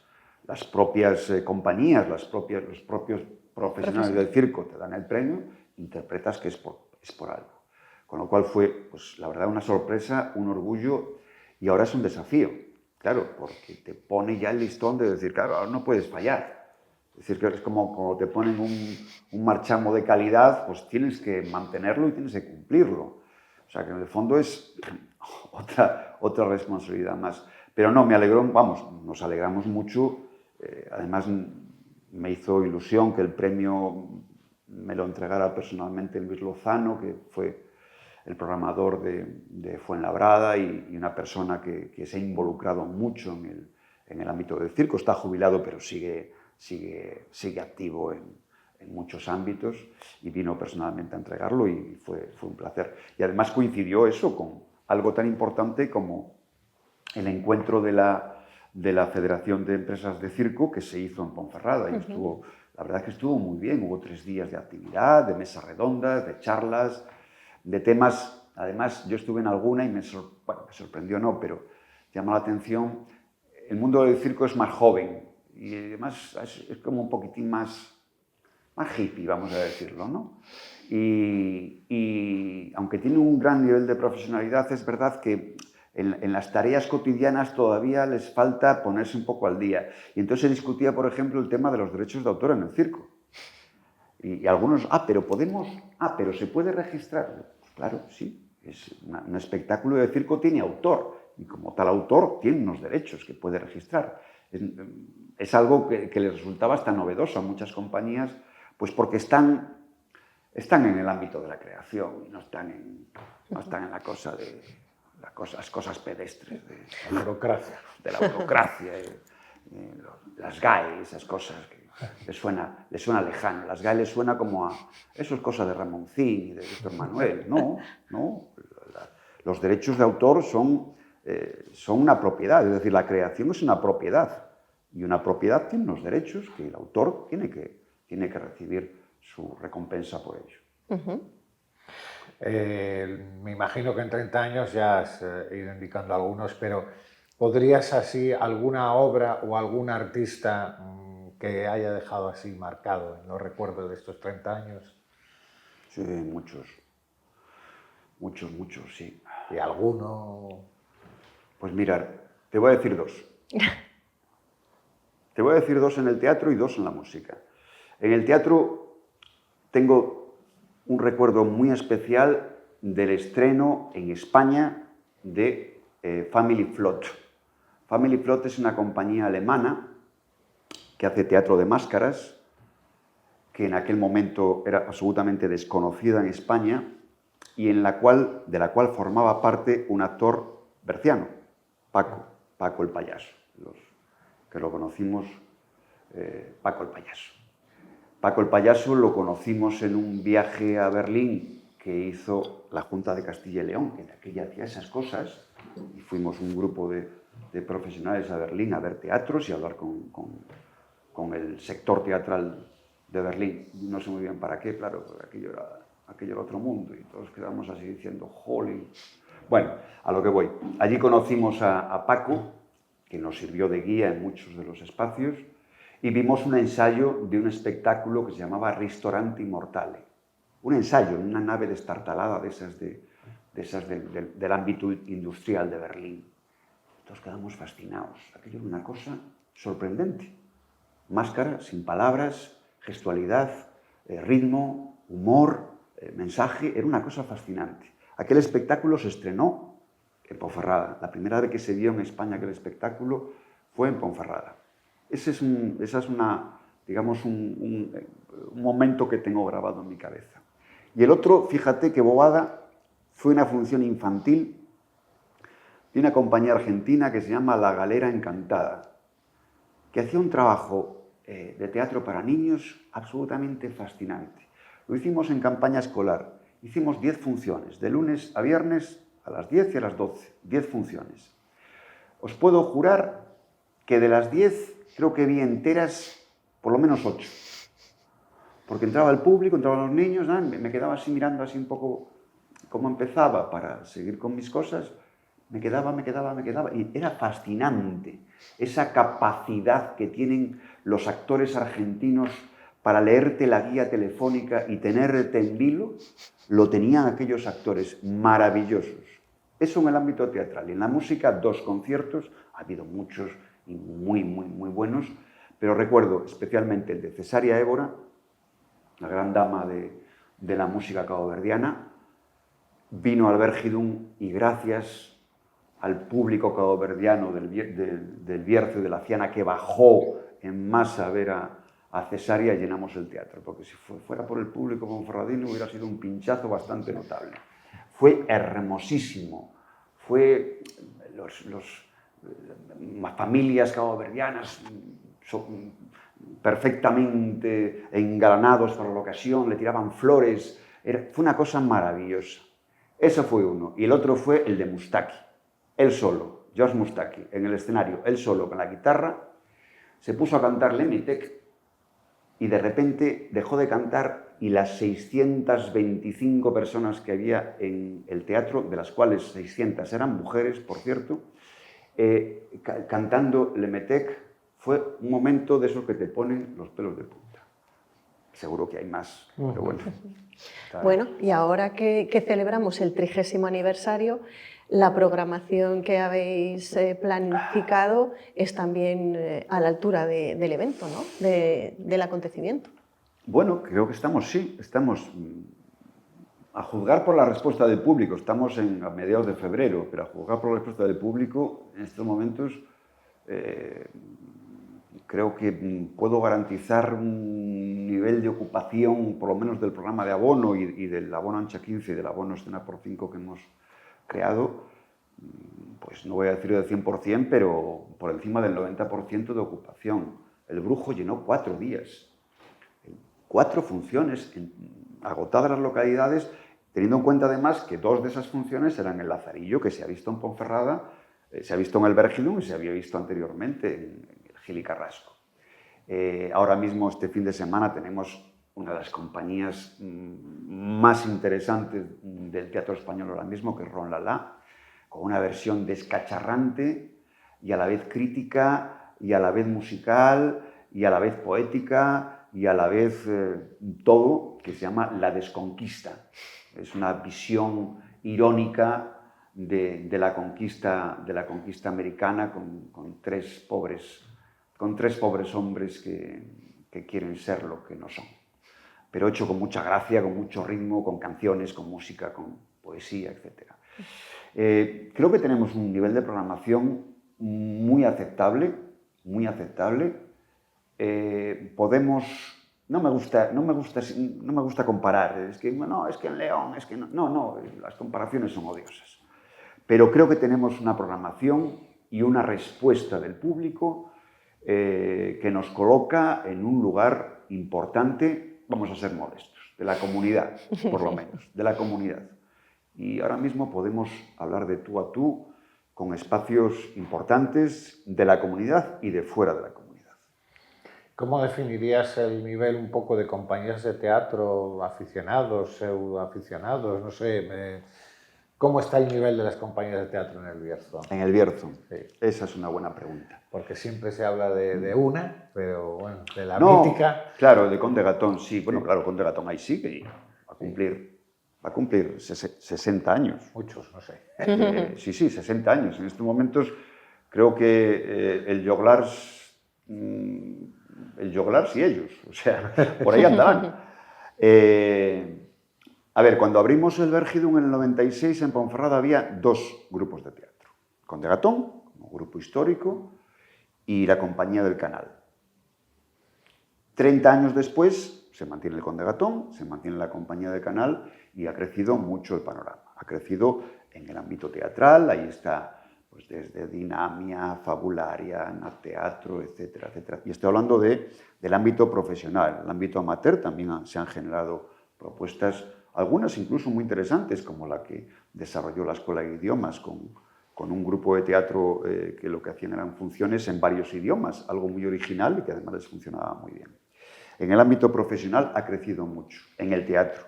propias compañías, los propios profesionales del circo te dan el premio, interpretas que es por algo. Con lo cual fue, pues la verdad, una sorpresa, un orgullo y ahora es un desafío. Claro, porque te pone ya el listón de decir, claro, ahora no puedes fallar. Es decir, que es como te ponen un marchamo de calidad, pues tienes que mantenerlo y tienes que cumplirlo. O sea, que en el fondo es otra responsabilidad más. Pero no, me alegró, nos alegramos mucho. Además, me hizo ilusión que el premio me lo entregara personalmente Luis Lozano, que fue el programador de Fuenlabrada y una persona que se ha involucrado mucho en el ámbito del circo. Está jubilado, pero sigue activo en muchos ámbitos y vino personalmente a entregarlo y fue un placer. Y además coincidió eso con algo tan importante como el encuentro de la Federación de Empresas de Circo que se hizo en Ponferrada. Y la verdad es que estuvo muy bien. Hubo 3 días de actividad, de mesas redondas, de charlas, de temas. Además, yo estuve en alguna y me sorprendió, no, pero llamó la atención. El mundo del circo es más joven y además es como un poquitín más hippie, vamos a decirlo, ¿no? Y aunque tiene un gran nivel de profesionalidad, es verdad que en las tareas cotidianas todavía les falta ponerse un poco al día. Y entonces se discutía, por ejemplo, el tema de los derechos de autor en el circo. Y algunos, pero se puede registrar. Pues claro, sí, un espectáculo de circo tiene autor y como tal autor tiene unos derechos que puede registrar. Es algo que les resultaba hasta novedoso a muchas compañías, pues porque están en el ámbito de la creación y no están en la cosa de las cosas pedestres de la burocracia. De la burocracia. las GAE, esas cosas que les suena lejano. Las GAE les suena como a... Eso es cosa de Ramoncín y de Víctor Manuel. No, no. Los derechos de autor son una propiedad, es decir, la creación es una propiedad. Y una propiedad tiene unos derechos que el autor tiene que recibir su recompensa por ello. Me imagino que en 30 años ya has ido indicando algunos, pero ¿podrías así alguna obra o algún artista que haya dejado así marcado en los recuerdos de estos 30 años? Sí, muchos. Muchos, sí. ¿Y alguno? Pues mirar, te voy a decir dos. Te voy a decir dos en el teatro y dos en la música. En el teatro tengo un recuerdo muy especial del estreno en España de Family Flott. Family Flott es una compañía alemana que hace teatro de máscaras, que en aquel momento era absolutamente desconocida en España y de la cual formaba parte un actor berciano, Paco el Payaso, los que lo conocimos, Paco el Payaso. Paco el Payaso lo conocimos en un viaje a Berlín que hizo la Junta de Castilla y León, que de aquella hacía esas cosas, y fuimos un grupo de profesionales a Berlín a ver teatros y a hablar con el sector teatral de Berlín. No sé muy bien para qué, claro, porque aquello era otro mundo y todos quedamos así diciendo, ¡jolín! Bueno, a lo que voy. Allí conocimos a Paco, que nos sirvió de guía en muchos de los espacios, y vimos un ensayo de un espectáculo que se llamaba Ristorante Immortale. Un ensayo en una nave destartalada de esas del ámbito industrial de Berlín. Todos quedamos fascinados. Aquello era una cosa sorprendente. Máscara, sin palabras, gestualidad, ritmo, humor, mensaje. Era una cosa fascinante. Aquel espectáculo se estrenó en Ponferrada. La primera vez que se vio en España aquel espectáculo fue en Ponferrada. Ese es un momento que tengo grabado en mi cabeza. Y el otro, fíjate qué bobada, fue una función infantil de una compañía argentina que se llama La Galera Encantada, que hacía un trabajo de teatro para niños absolutamente fascinante. Lo hicimos en campaña escolar. Hicimos 10 funciones, de lunes a viernes a las 10 y a las 12. 10 funciones. Os puedo jurar que de las 10 creo que vi enteras por lo menos 8. Porque entraba el público, entraban los niños, ¿no? Me quedaba así mirando así un poco cómo empezaba para seguir con mis cosas. Me quedaba. Y era fascinante esa capacidad que tienen los actores argentinos para leerte la guía telefónica y tenerte en vilo. Lo tenían aquellos actores maravillosos. Eso en el ámbito teatral. Y en la música, 2 conciertos. Ha habido muchos y muy buenos. Pero recuerdo especialmente el de Cesárea Évora, la gran dama de la música caboverdiana. Vino al Vergidum y gracias al público caboverdiano del Bierzo y de la Ciana que bajó en masa a ver a Cesárea, llenamos el teatro, porque si fuera por el público ponferradino hubiera sido un pinchazo bastante notable. Fue hermosísimo, fue las familias caboverdianas perfectamente engalanados para la ocasión, le tiraban flores, fue una cosa maravillosa. Ese fue uno, y el otro fue el de Mustaki, él solo, George Mustaki, en el escenario, él solo con la guitarra, se puso a cantar Lemitec, y de repente dejó de cantar y las 625 personas que había en el teatro, de las cuales 600 eran mujeres, por cierto, cantando Lemitec, fue un momento de esos que te ponen los pelos de punta. Seguro que hay más, pero bueno. Bueno, y ahora que celebramos el 30º aniversario, la programación que habéis planificado es también a la altura del evento, ¿no? Del acontecimiento. Bueno, creo que estamos a juzgar por la respuesta del público. Estamos a mediados de febrero, pero a juzgar por la respuesta del público en estos momentos creo que puedo garantizar un nivel de ocupación, por lo menos del programa de abono y del abono ancha 15 y del abono escena por 5 que hemos creado, pues no voy a decir del 100%, pero por encima del 90% de ocupación. El Brujo llenó 4 días, 4 funciones, agotadas las localidades, teniendo en cuenta además que 2 de esas funciones eran el Lazarillo, que se ha visto en Ponferrada, se ha visto en el Vergidum y se había visto anteriormente en el Gil y Carrasco. Ahora mismo, este fin de semana, tenemos una de las compañías más interesantes del teatro español ahora mismo, que es Ron Lala, con una versión descacharrante y a la vez crítica y a la vez musical y a la vez poética y a la vez todo, que se llama La Desconquista. Es una visión irónica de la conquista americana con tres pobres hombres que quieren ser lo que no son. Pero hecho con mucha gracia, con mucho ritmo, con canciones, con música, con poesía, etc. Creo que tenemos un nivel de programación muy aceptable, muy aceptable. Podemos... No me gusta comparar, es que no, es que en León, es que no, las comparaciones son odiosas. Pero creo que tenemos una programación y una respuesta del público que nos coloca en un lugar importante, vamos a ser modestos, de la comunidad, por lo menos, de la comunidad. Y ahora mismo podemos hablar de tú a tú con espacios importantes de la comunidad y de fuera de la comunidad. ¿Cómo definirías el nivel un poco de compañías de teatro, aficionados, pseudoaficionados? No sé, ¿cómo está el nivel de las compañías de teatro en el Bierzo? En el Bierzo, sí. Esa es una buena pregunta. Porque siempre se habla de una, pero bueno, de la mítica... Claro, de Conde Gatón, sí. Bueno, claro, Conde Gatón ahí sí que va a cumplir 60 años. Muchos, no sé. Sí, 60 años. En estos momentos creo que el Joglars y ellos, o sea, por ahí andarán. A ver, cuando abrimos el Vergidum en el 96, en Ponferrada había 2 grupos de teatro. Conde Gatón, como grupo histórico, y la Compañía del Canal. 30 años después se mantiene el Conde Gatón, se mantiene la Compañía del Canal y ha crecido mucho el panorama. Ha crecido en el ámbito teatral, ahí está pues desde Dinamia, Fabularia, Teatro, etcétera, etcétera. Y estoy hablando del ámbito profesional. En el ámbito amateur también se han generado propuestas, algunas incluso muy interesantes, como la que desarrolló la Escuela de Idiomas con un grupo de teatro que lo que hacían eran funciones en varios idiomas, algo muy original y que además les funcionaba muy bien. En el ámbito profesional ha crecido mucho, en el teatro.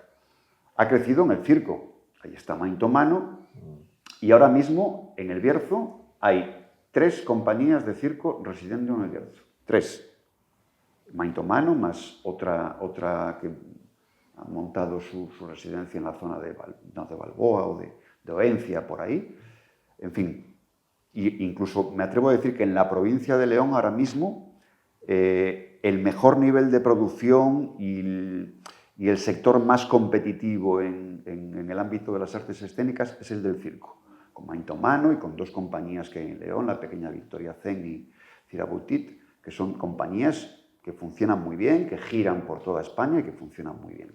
Ha crecido en el circo. Ahí está Mainto Mano. Y ahora mismo, en el Bierzo, hay 3 compañías de circo residiendo en el Bierzo. 3. Mainto Mano, más otra que ha montado su residencia en la zona de Balboa o de Oencia, por ahí. En fin, incluso me atrevo a decir que en la provincia de León ahora mismo el mejor nivel de producción y el sector más competitivo en el ámbito de las artes escénicas es el del circo. Con Mainto Mano y con 2 compañías que hay en León, la Pequeña Victoria Zen y Cirabutit, que son compañías que funcionan muy bien, que giran por toda España y que funcionan muy bien.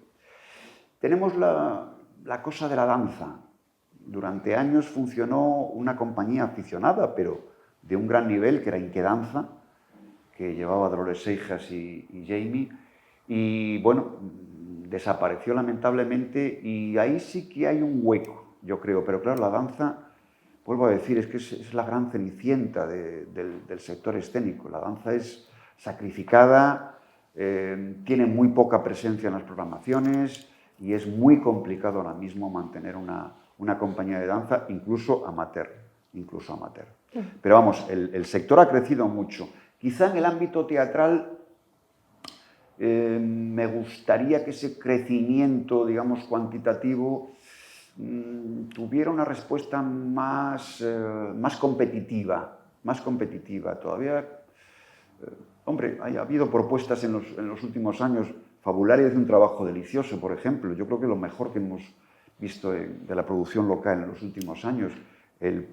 Tenemos la cosa de la danza. Durante años funcionó una compañía aficionada, pero de un gran nivel, que era Inquedanza, que llevaba Dolores Seijas y Jamie, y bueno, desapareció lamentablemente, y ahí sí que hay un hueco, yo creo, pero claro, la danza, vuelvo a decir, es que es la gran cenicienta del sector escénico. La danza es sacrificada, tiene muy poca presencia en las programaciones y es muy complicado ahora mismo mantener una compañía de danza, incluso amateur. Pero vamos, el sector ha crecido mucho. Quizá en el ámbito teatral me gustaría que ese crecimiento, digamos, cuantitativo tuviera una respuesta más competitiva. Todavía, hombre, ha habido propuestas en los últimos años. Fabularia hace un trabajo delicioso, por ejemplo. Yo creo que lo mejor que hemos visto de la producción local en los últimos años, el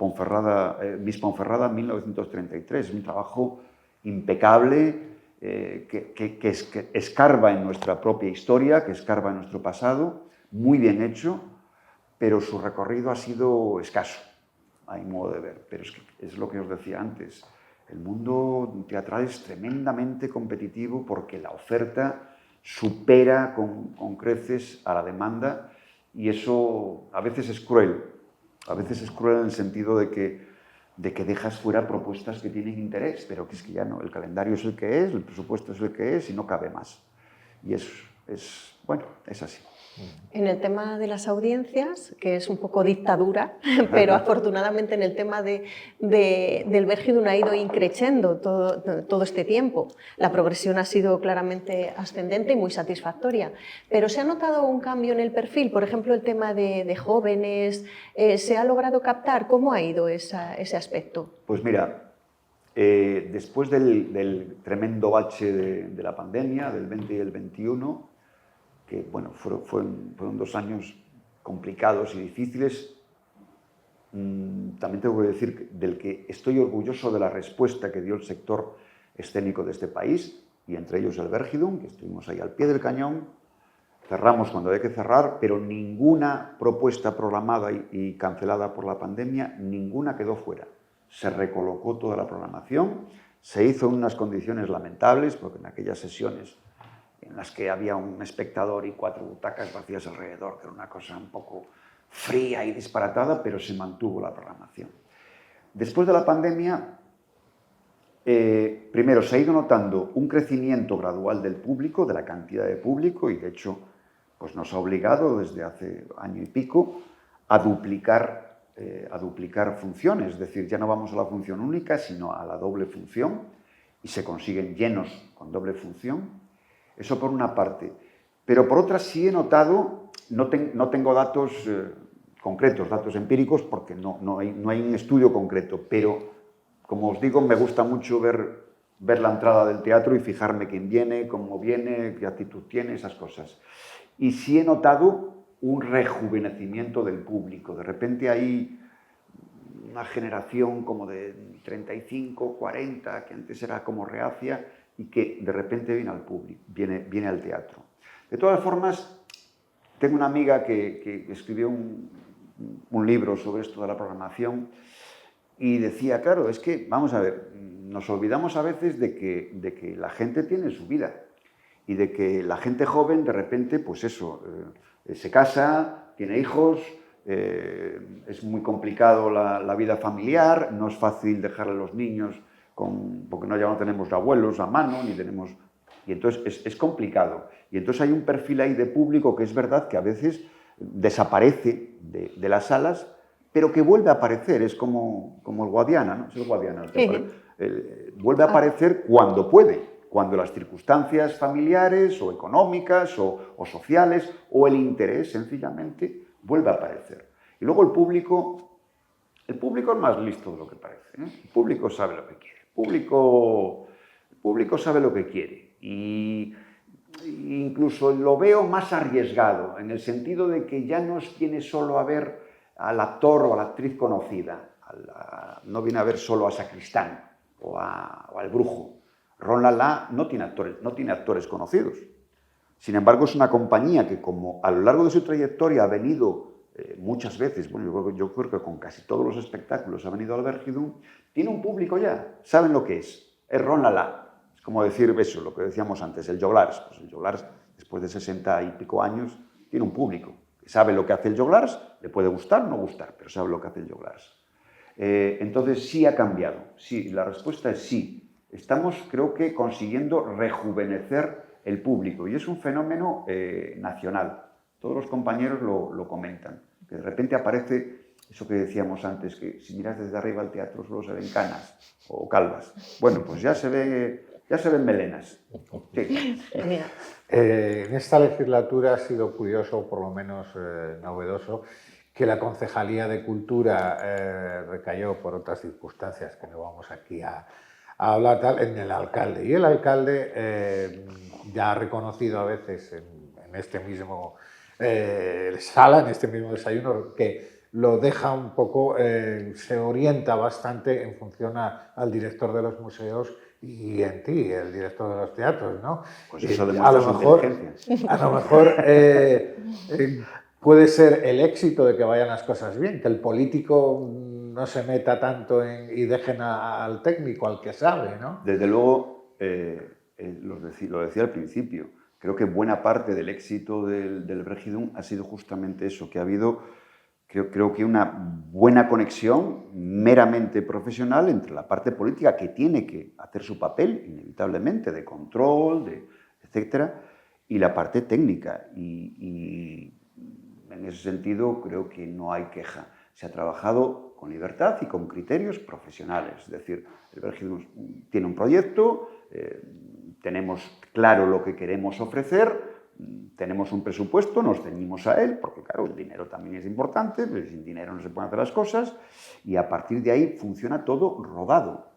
Miss Ponferrada 1933, un trabajo impecable que escarba en nuestra propia historia, que escarba en nuestro pasado, muy bien hecho, pero su recorrido ha sido escaso. a mi modo de ver. Pero es lo que os decía antes. El mundo teatral es tremendamente competitivo porque la oferta supera con creces a la demanda y eso a veces es cruel. A veces es cruel en el sentido de que dejas fuera propuestas que tienen interés, pero que es que ya no, el calendario es el que es, el presupuesto es el que es y no cabe más. Y bueno, es así. En el tema de las audiencias, que es un poco dictadura, pero afortunadamente en el tema del Vergidum ha ido increciendo todo este tiempo. La progresión ha sido claramente ascendente y muy satisfactoria. Pero ¿se ha notado un cambio en el perfil? Por ejemplo, el tema de jóvenes, ¿se ha logrado captar? ¿Cómo ha ido ese aspecto? Pues mira, después del tremendo bache de la pandemia, del 20 y el 21, que bueno, fueron 2 años complicados y difíciles, también tengo que decir del que estoy orgulloso de la respuesta que dio el sector escénico de este país, y entre ellos el Vergidum, que estuvimos ahí al pie del cañón, cerramos cuando había que cerrar, pero ninguna propuesta programada y cancelada por la pandemia, ninguna quedó fuera. Se recolocó toda la programación, se hizo en unas condiciones lamentables, porque en aquellas sesiones en las que había un espectador y 4 butacas vacías alrededor, que era una cosa un poco fría y disparatada, pero se mantuvo la programación. Después de la pandemia, primero se ha ido notando un crecimiento gradual del público, de la cantidad de público, y de hecho pues nos ha obligado desde hace año y pico a duplicar funciones, es decir, ya no vamos a la función única, sino a la doble función, y se consiguen llenos con doble función. Eso por una parte. Pero por otra sí he notado, no tengo datos concretos, datos empíricos, porque no hay un estudio concreto, pero como os digo, me gusta mucho ver la entrada del teatro y fijarme quién viene, cómo viene, qué actitud tiene, esas cosas. Y sí he notado un rejuvenecimiento del público. De repente hay una generación como de 35, 40, que antes era como reacia, y que de repente viene al público, viene al teatro. De todas formas, tengo una amiga que escribió un libro sobre esto de la programación y decía, claro, es que, vamos a ver, nos olvidamos a veces de que la gente tiene su vida y de que la gente joven de repente, pues eso, se casa, tiene hijos, es muy complicado la vida familiar, no es fácil dejar a los niños porque ya no tenemos abuelos a mano, y entonces es complicado. Y entonces hay un perfil ahí de público que es verdad que a veces desaparece de las salas, pero que vuelve a aparecer, es como el Guadiana, ¿no? Es el Guadiana, vuelve a aparecer cuando puede, cuando las circunstancias familiares o económicas o sociales o el interés sencillamente vuelve a aparecer. Y luego el público es más listo de lo que parece, ¿eh? El público sabe lo que quiere. El público sabe lo que quiere y incluso lo veo más arriesgado en el sentido de que ya no viene solo a ver al actor o a la actriz conocida, no viene a ver solo a Sacristán o al Brujo. Ron Lala no tiene actores conocidos. Sin embargo, es una compañía que como a lo largo de su trayectoria ha venido muchas veces, bueno, yo creo que con casi todos los espectáculos ha venido al Vergidum, tiene un público ya, saben lo que es Ron Lala. Es como decir eso, lo que decíamos antes, el Joglars. Pues el Joglars, después de 60 y pico años, tiene un público. Sabe lo que hace el Joglars, le puede gustar o no gustar, pero sabe lo que hace el Joglars. Entonces sí ha cambiado, sí, la respuesta es sí. Estamos, creo que, consiguiendo rejuvenecer el público y es un fenómeno nacional. Todos los compañeros lo comentan, que de repente aparece eso que decíamos antes, que si miras desde arriba al teatro solo se ven canas o calvas. Bueno, pues ya se ven melenas. Sí. En esta legislatura ha sido curioso, por lo menos novedoso, que la Concejalía de Cultura recayó por otras circunstancias que no vamos aquí a hablar en el alcalde. Y el alcalde ya ha reconocido a veces en este mismo sala, en este mismo desayuno, que lo deja un poco, se orienta bastante en función al director de los museos y en ti, el director de los teatros, ¿no? Pues eso demuestra su inteligencia. A lo mejor puede ser el éxito de que vayan las cosas bien, que el político no se meta tanto y dejen al técnico, al que sabe, ¿no? Desde luego, lo decía al principio, creo que buena parte del éxito del Brexit ha sido justamente eso, que ha habido, creo que una buena conexión meramente profesional entre la parte política, que tiene que hacer su papel, inevitablemente, de control, etcétera, y la parte técnica. Y en ese sentido creo que no hay queja. Se ha trabajado con libertad y con criterios profesionales. Es decir, el Brexit tiene un proyecto, tenemos claro lo que queremos ofrecer, tenemos un presupuesto, nos ceñimos a él, porque claro, el dinero también es importante, pero sin dinero no se pueden hacer las cosas, y a partir de ahí funciona todo rodado.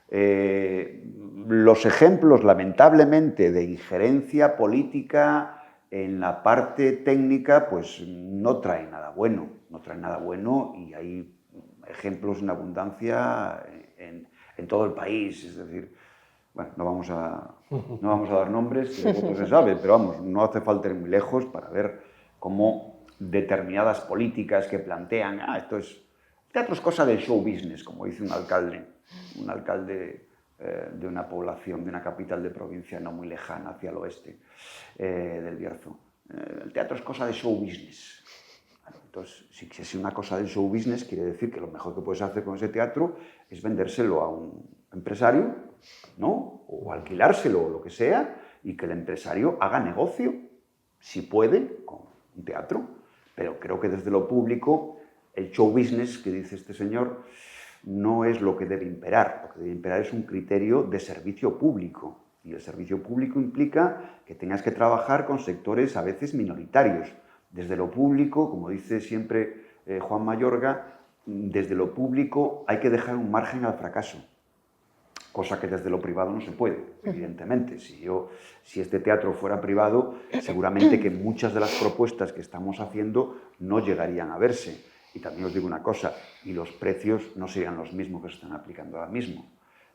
Los ejemplos, lamentablemente, de injerencia política en la parte técnica, pues no traen nada bueno, y hay ejemplos en abundancia en todo el país, es decir, bueno, no vamos a dar nombres, que vosotros se sabe, pero vamos, no hace falta ir muy lejos para ver cómo determinadas políticas que plantean, esto es cosa del show business, como dice un alcalde de una población, de una capital de provincia no muy lejana, hacia el oeste del Bierzo. El teatro es cosa de show business. Entonces, si es una cosa del show business, quiere decir que lo mejor que puedes hacer con ese teatro es vendérselo a un empresario, ¿no? O alquilárselo o lo que sea, y que el empresario haga negocio, si puede, con un teatro. Pero creo que desde lo público, el show business que dice este señor no es lo que debe imperar. Lo que debe imperar es un criterio de servicio público. Y el servicio público implica que tengas que trabajar con sectores a veces minoritarios. Desde lo público, como dice siempre Juan Mayorga, desde lo público hay que dejar un margen al fracaso, cosa que desde lo privado no se puede, evidentemente. Si este teatro fuera privado, seguramente que muchas de las propuestas que estamos haciendo no llegarían a verse. Y también os digo una cosa, y los precios no serían los mismos que se están aplicando ahora mismo.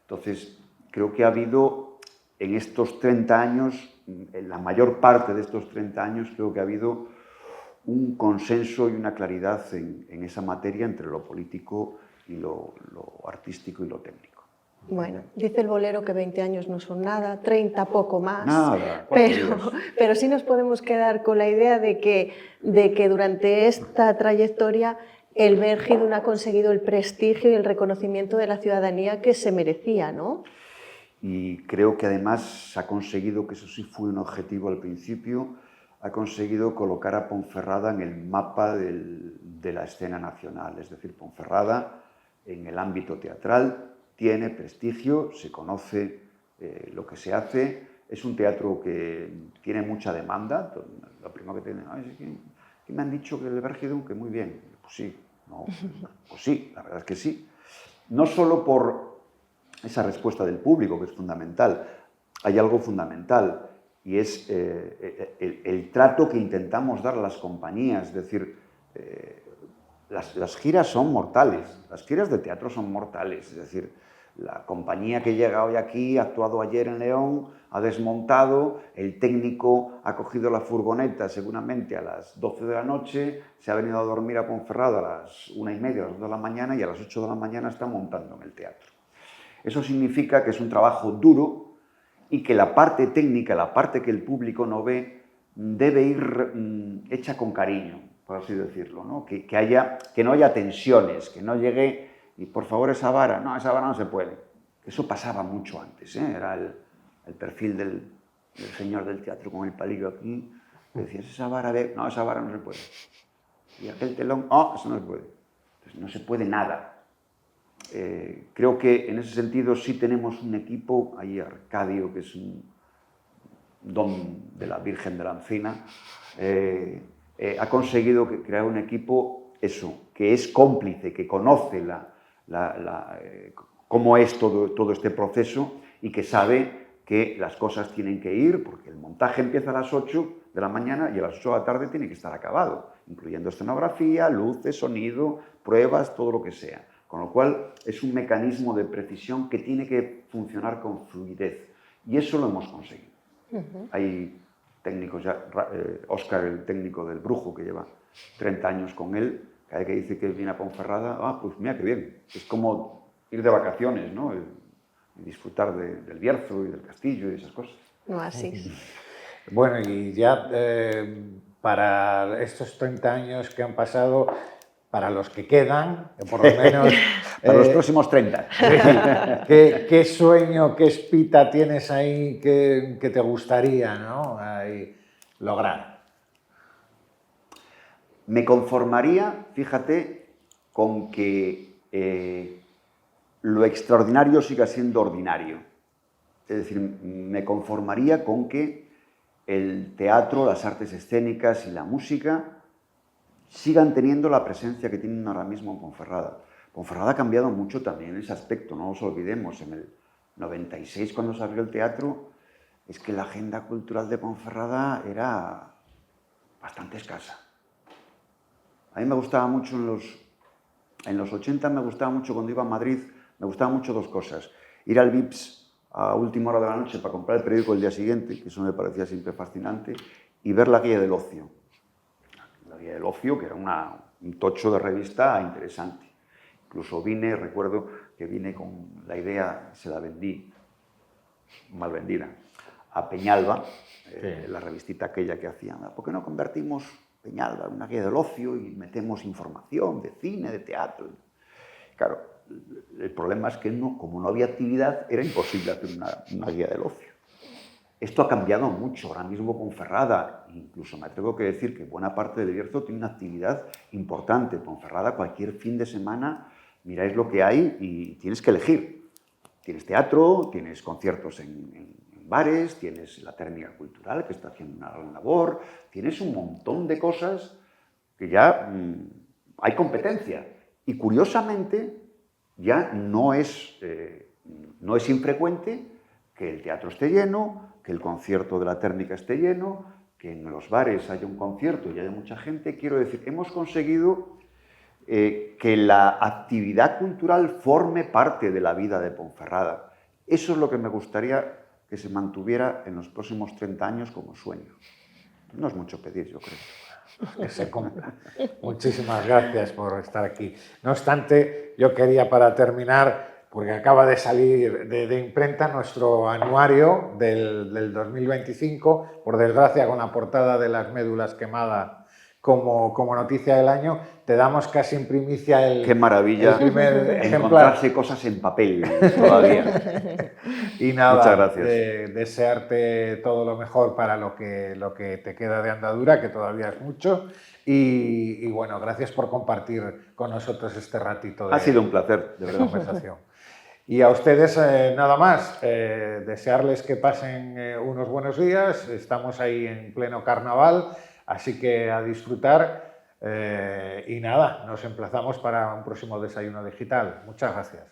Entonces, creo que ha habido en estos 30 años, en la mayor parte de estos 30 años, creo que ha habido un consenso y una claridad en esa materia entre lo político y lo artístico y lo técnico. Bueno, dice el bolero que 20 años no son nada, 30 poco más, nada, pero sí nos podemos quedar con la idea de que durante esta trayectoria el Vergidun ha conseguido el prestigio y el reconocimiento de la ciudadanía que se merecía, ¿no? Y creo que además ha conseguido, que eso sí fue un objetivo al principio, ha conseguido colocar a Ponferrada en el mapa de la escena nacional. Es decir, Ponferrada, en el ámbito teatral, tiene prestigio, se conoce lo que se hace. Es un teatro que tiene mucha demanda. Lo primero que tienen, que me han dicho que el Vergidun, que muy bien. Pues sí, no, pues sí, la verdad es que sí. No solo por esa respuesta del público, que es fundamental, hay algo fundamental, y es el trato que intentamos dar a las compañías. Es decir, las giras son mortales, las giras de teatro son mortales. Es decir, la compañía que llega hoy aquí ha actuado ayer en León, ha desmontado, el técnico ha cogido la furgoneta seguramente a las 12 de la noche, se ha venido a dormir a Ponferrada a las 1:30, a las 2 de la mañana, y a las 8 de la mañana está montando en el teatro. Eso significa que es un trabajo duro y que la parte técnica, la parte que el público no ve, debe ir hecha con cariño, por así decirlo, ¿no? Que no haya tensiones, que no llegue y por favor esa vara no se puede. Eso pasaba mucho antes, ¿eh? Era el perfil del señor del teatro con el palillo aquí, que decías, esa vara no se puede. Y aquel telón, eso no se puede. Entonces no se puede nada. Creo que en ese sentido sí tenemos un equipo, ahí Arcadio, que es un don de la Virgen de la Encina, ha conseguido crear un equipo, que es cómplice, que conoce cómo es todo este proceso y que sabe que las cosas tienen que ir, porque el montaje empieza a las 8 de la mañana y a las 8 de la tarde tiene que estar acabado, incluyendo escenografía, luces, sonido, pruebas, todo lo que sea. Con lo cual, es un mecanismo de precisión que tiene que funcionar con fluidez. Y eso lo hemos conseguido. Hay técnicos ya, Óscar, el técnico del Brujo, que lleva 30 años con él, Cada vez que dice que viene a Ponferrada, pues mira qué bien. Es como ir de vacaciones, ¿no? Y disfrutar del Bierzo y del castillo y esas cosas. No, así es. Bueno, y ya para estos 30 años que han pasado, para los que quedan, por lo menos... Para los próximos 30. ¿Qué sueño, qué espita tienes ahí que te gustaría, ¿no? ahí lograr? Me conformaría, fíjate, con que lo extraordinario siga siendo ordinario. Es decir, me conformaría con que el teatro, las artes escénicas y la música sigan teniendo la presencia que tienen ahora mismo en Ponferrada. Ponferrada ha cambiado mucho también en ese aspecto, no nos olvidemos. En el 96, cuando se abrió el teatro, es que la agenda cultural de Ponferrada era bastante escasa. A mí me gustaba mucho en los 80, me gustaba mucho cuando iba a Madrid, me gustaban mucho dos cosas. Ir al Vips a última hora de la noche para comprar el periódico el día siguiente, que eso me parecía siempre fascinante, y ver la guía del ocio. La guía del ocio, que era un tocho de revista interesante. Incluso recuerdo que vine con la idea, se la vendí, mal vendida, a Peñalba, la revistita aquella que hacían. ¿Por qué no convertimos Peñalba en una guía del ocio y metemos información de cine, de teatro? Claro, el problema es que como no había actividad, era imposible hacer una guía del ocio. Esto ha cambiado mucho. Ahora mismo Ponferrada, incluso me atrevo a decir que buena parte del Bierzo tiene una actividad importante. Ponferrada, cualquier fin de semana, miráis lo que hay y tienes que elegir. Tienes teatro, tienes conciertos en bares, tienes la técnica cultural que está haciendo una gran labor, tienes un montón de cosas que ya hay competencia. Y curiosamente ya no es infrecuente que el teatro esté lleno, que el concierto de la térmica esté lleno, que en los bares haya un concierto y haya mucha gente. Quiero decir, hemos conseguido que la actividad cultural forme parte de la vida de Ponferrada. Eso es lo que me gustaría que se mantuviera en los próximos 30 años como sueño. No es mucho pedir, yo creo. Que se cumpla. Muchísimas gracias por estar aquí. No obstante, yo quería para terminar, porque acaba de salir de imprenta nuestro anuario del 2025, por desgracia con la portada de las médulas quemadas como noticia del año, te damos casi en primicia el Qué maravilla el primer encontrarse cosas en papel todavía. Y nada, muchas gracias. Desearte todo lo mejor para lo que te queda de andadura, que todavía es mucho. Y bueno, gracias por compartir con nosotros este ratito Ha sido un placer, de verdad. Conversación. Y a ustedes nada más, desearles que pasen unos buenos días. Estamos ahí en pleno carnaval, así que a disfrutar. Y nada, nos emplazamos para un próximo desayuno digital. Muchas gracias.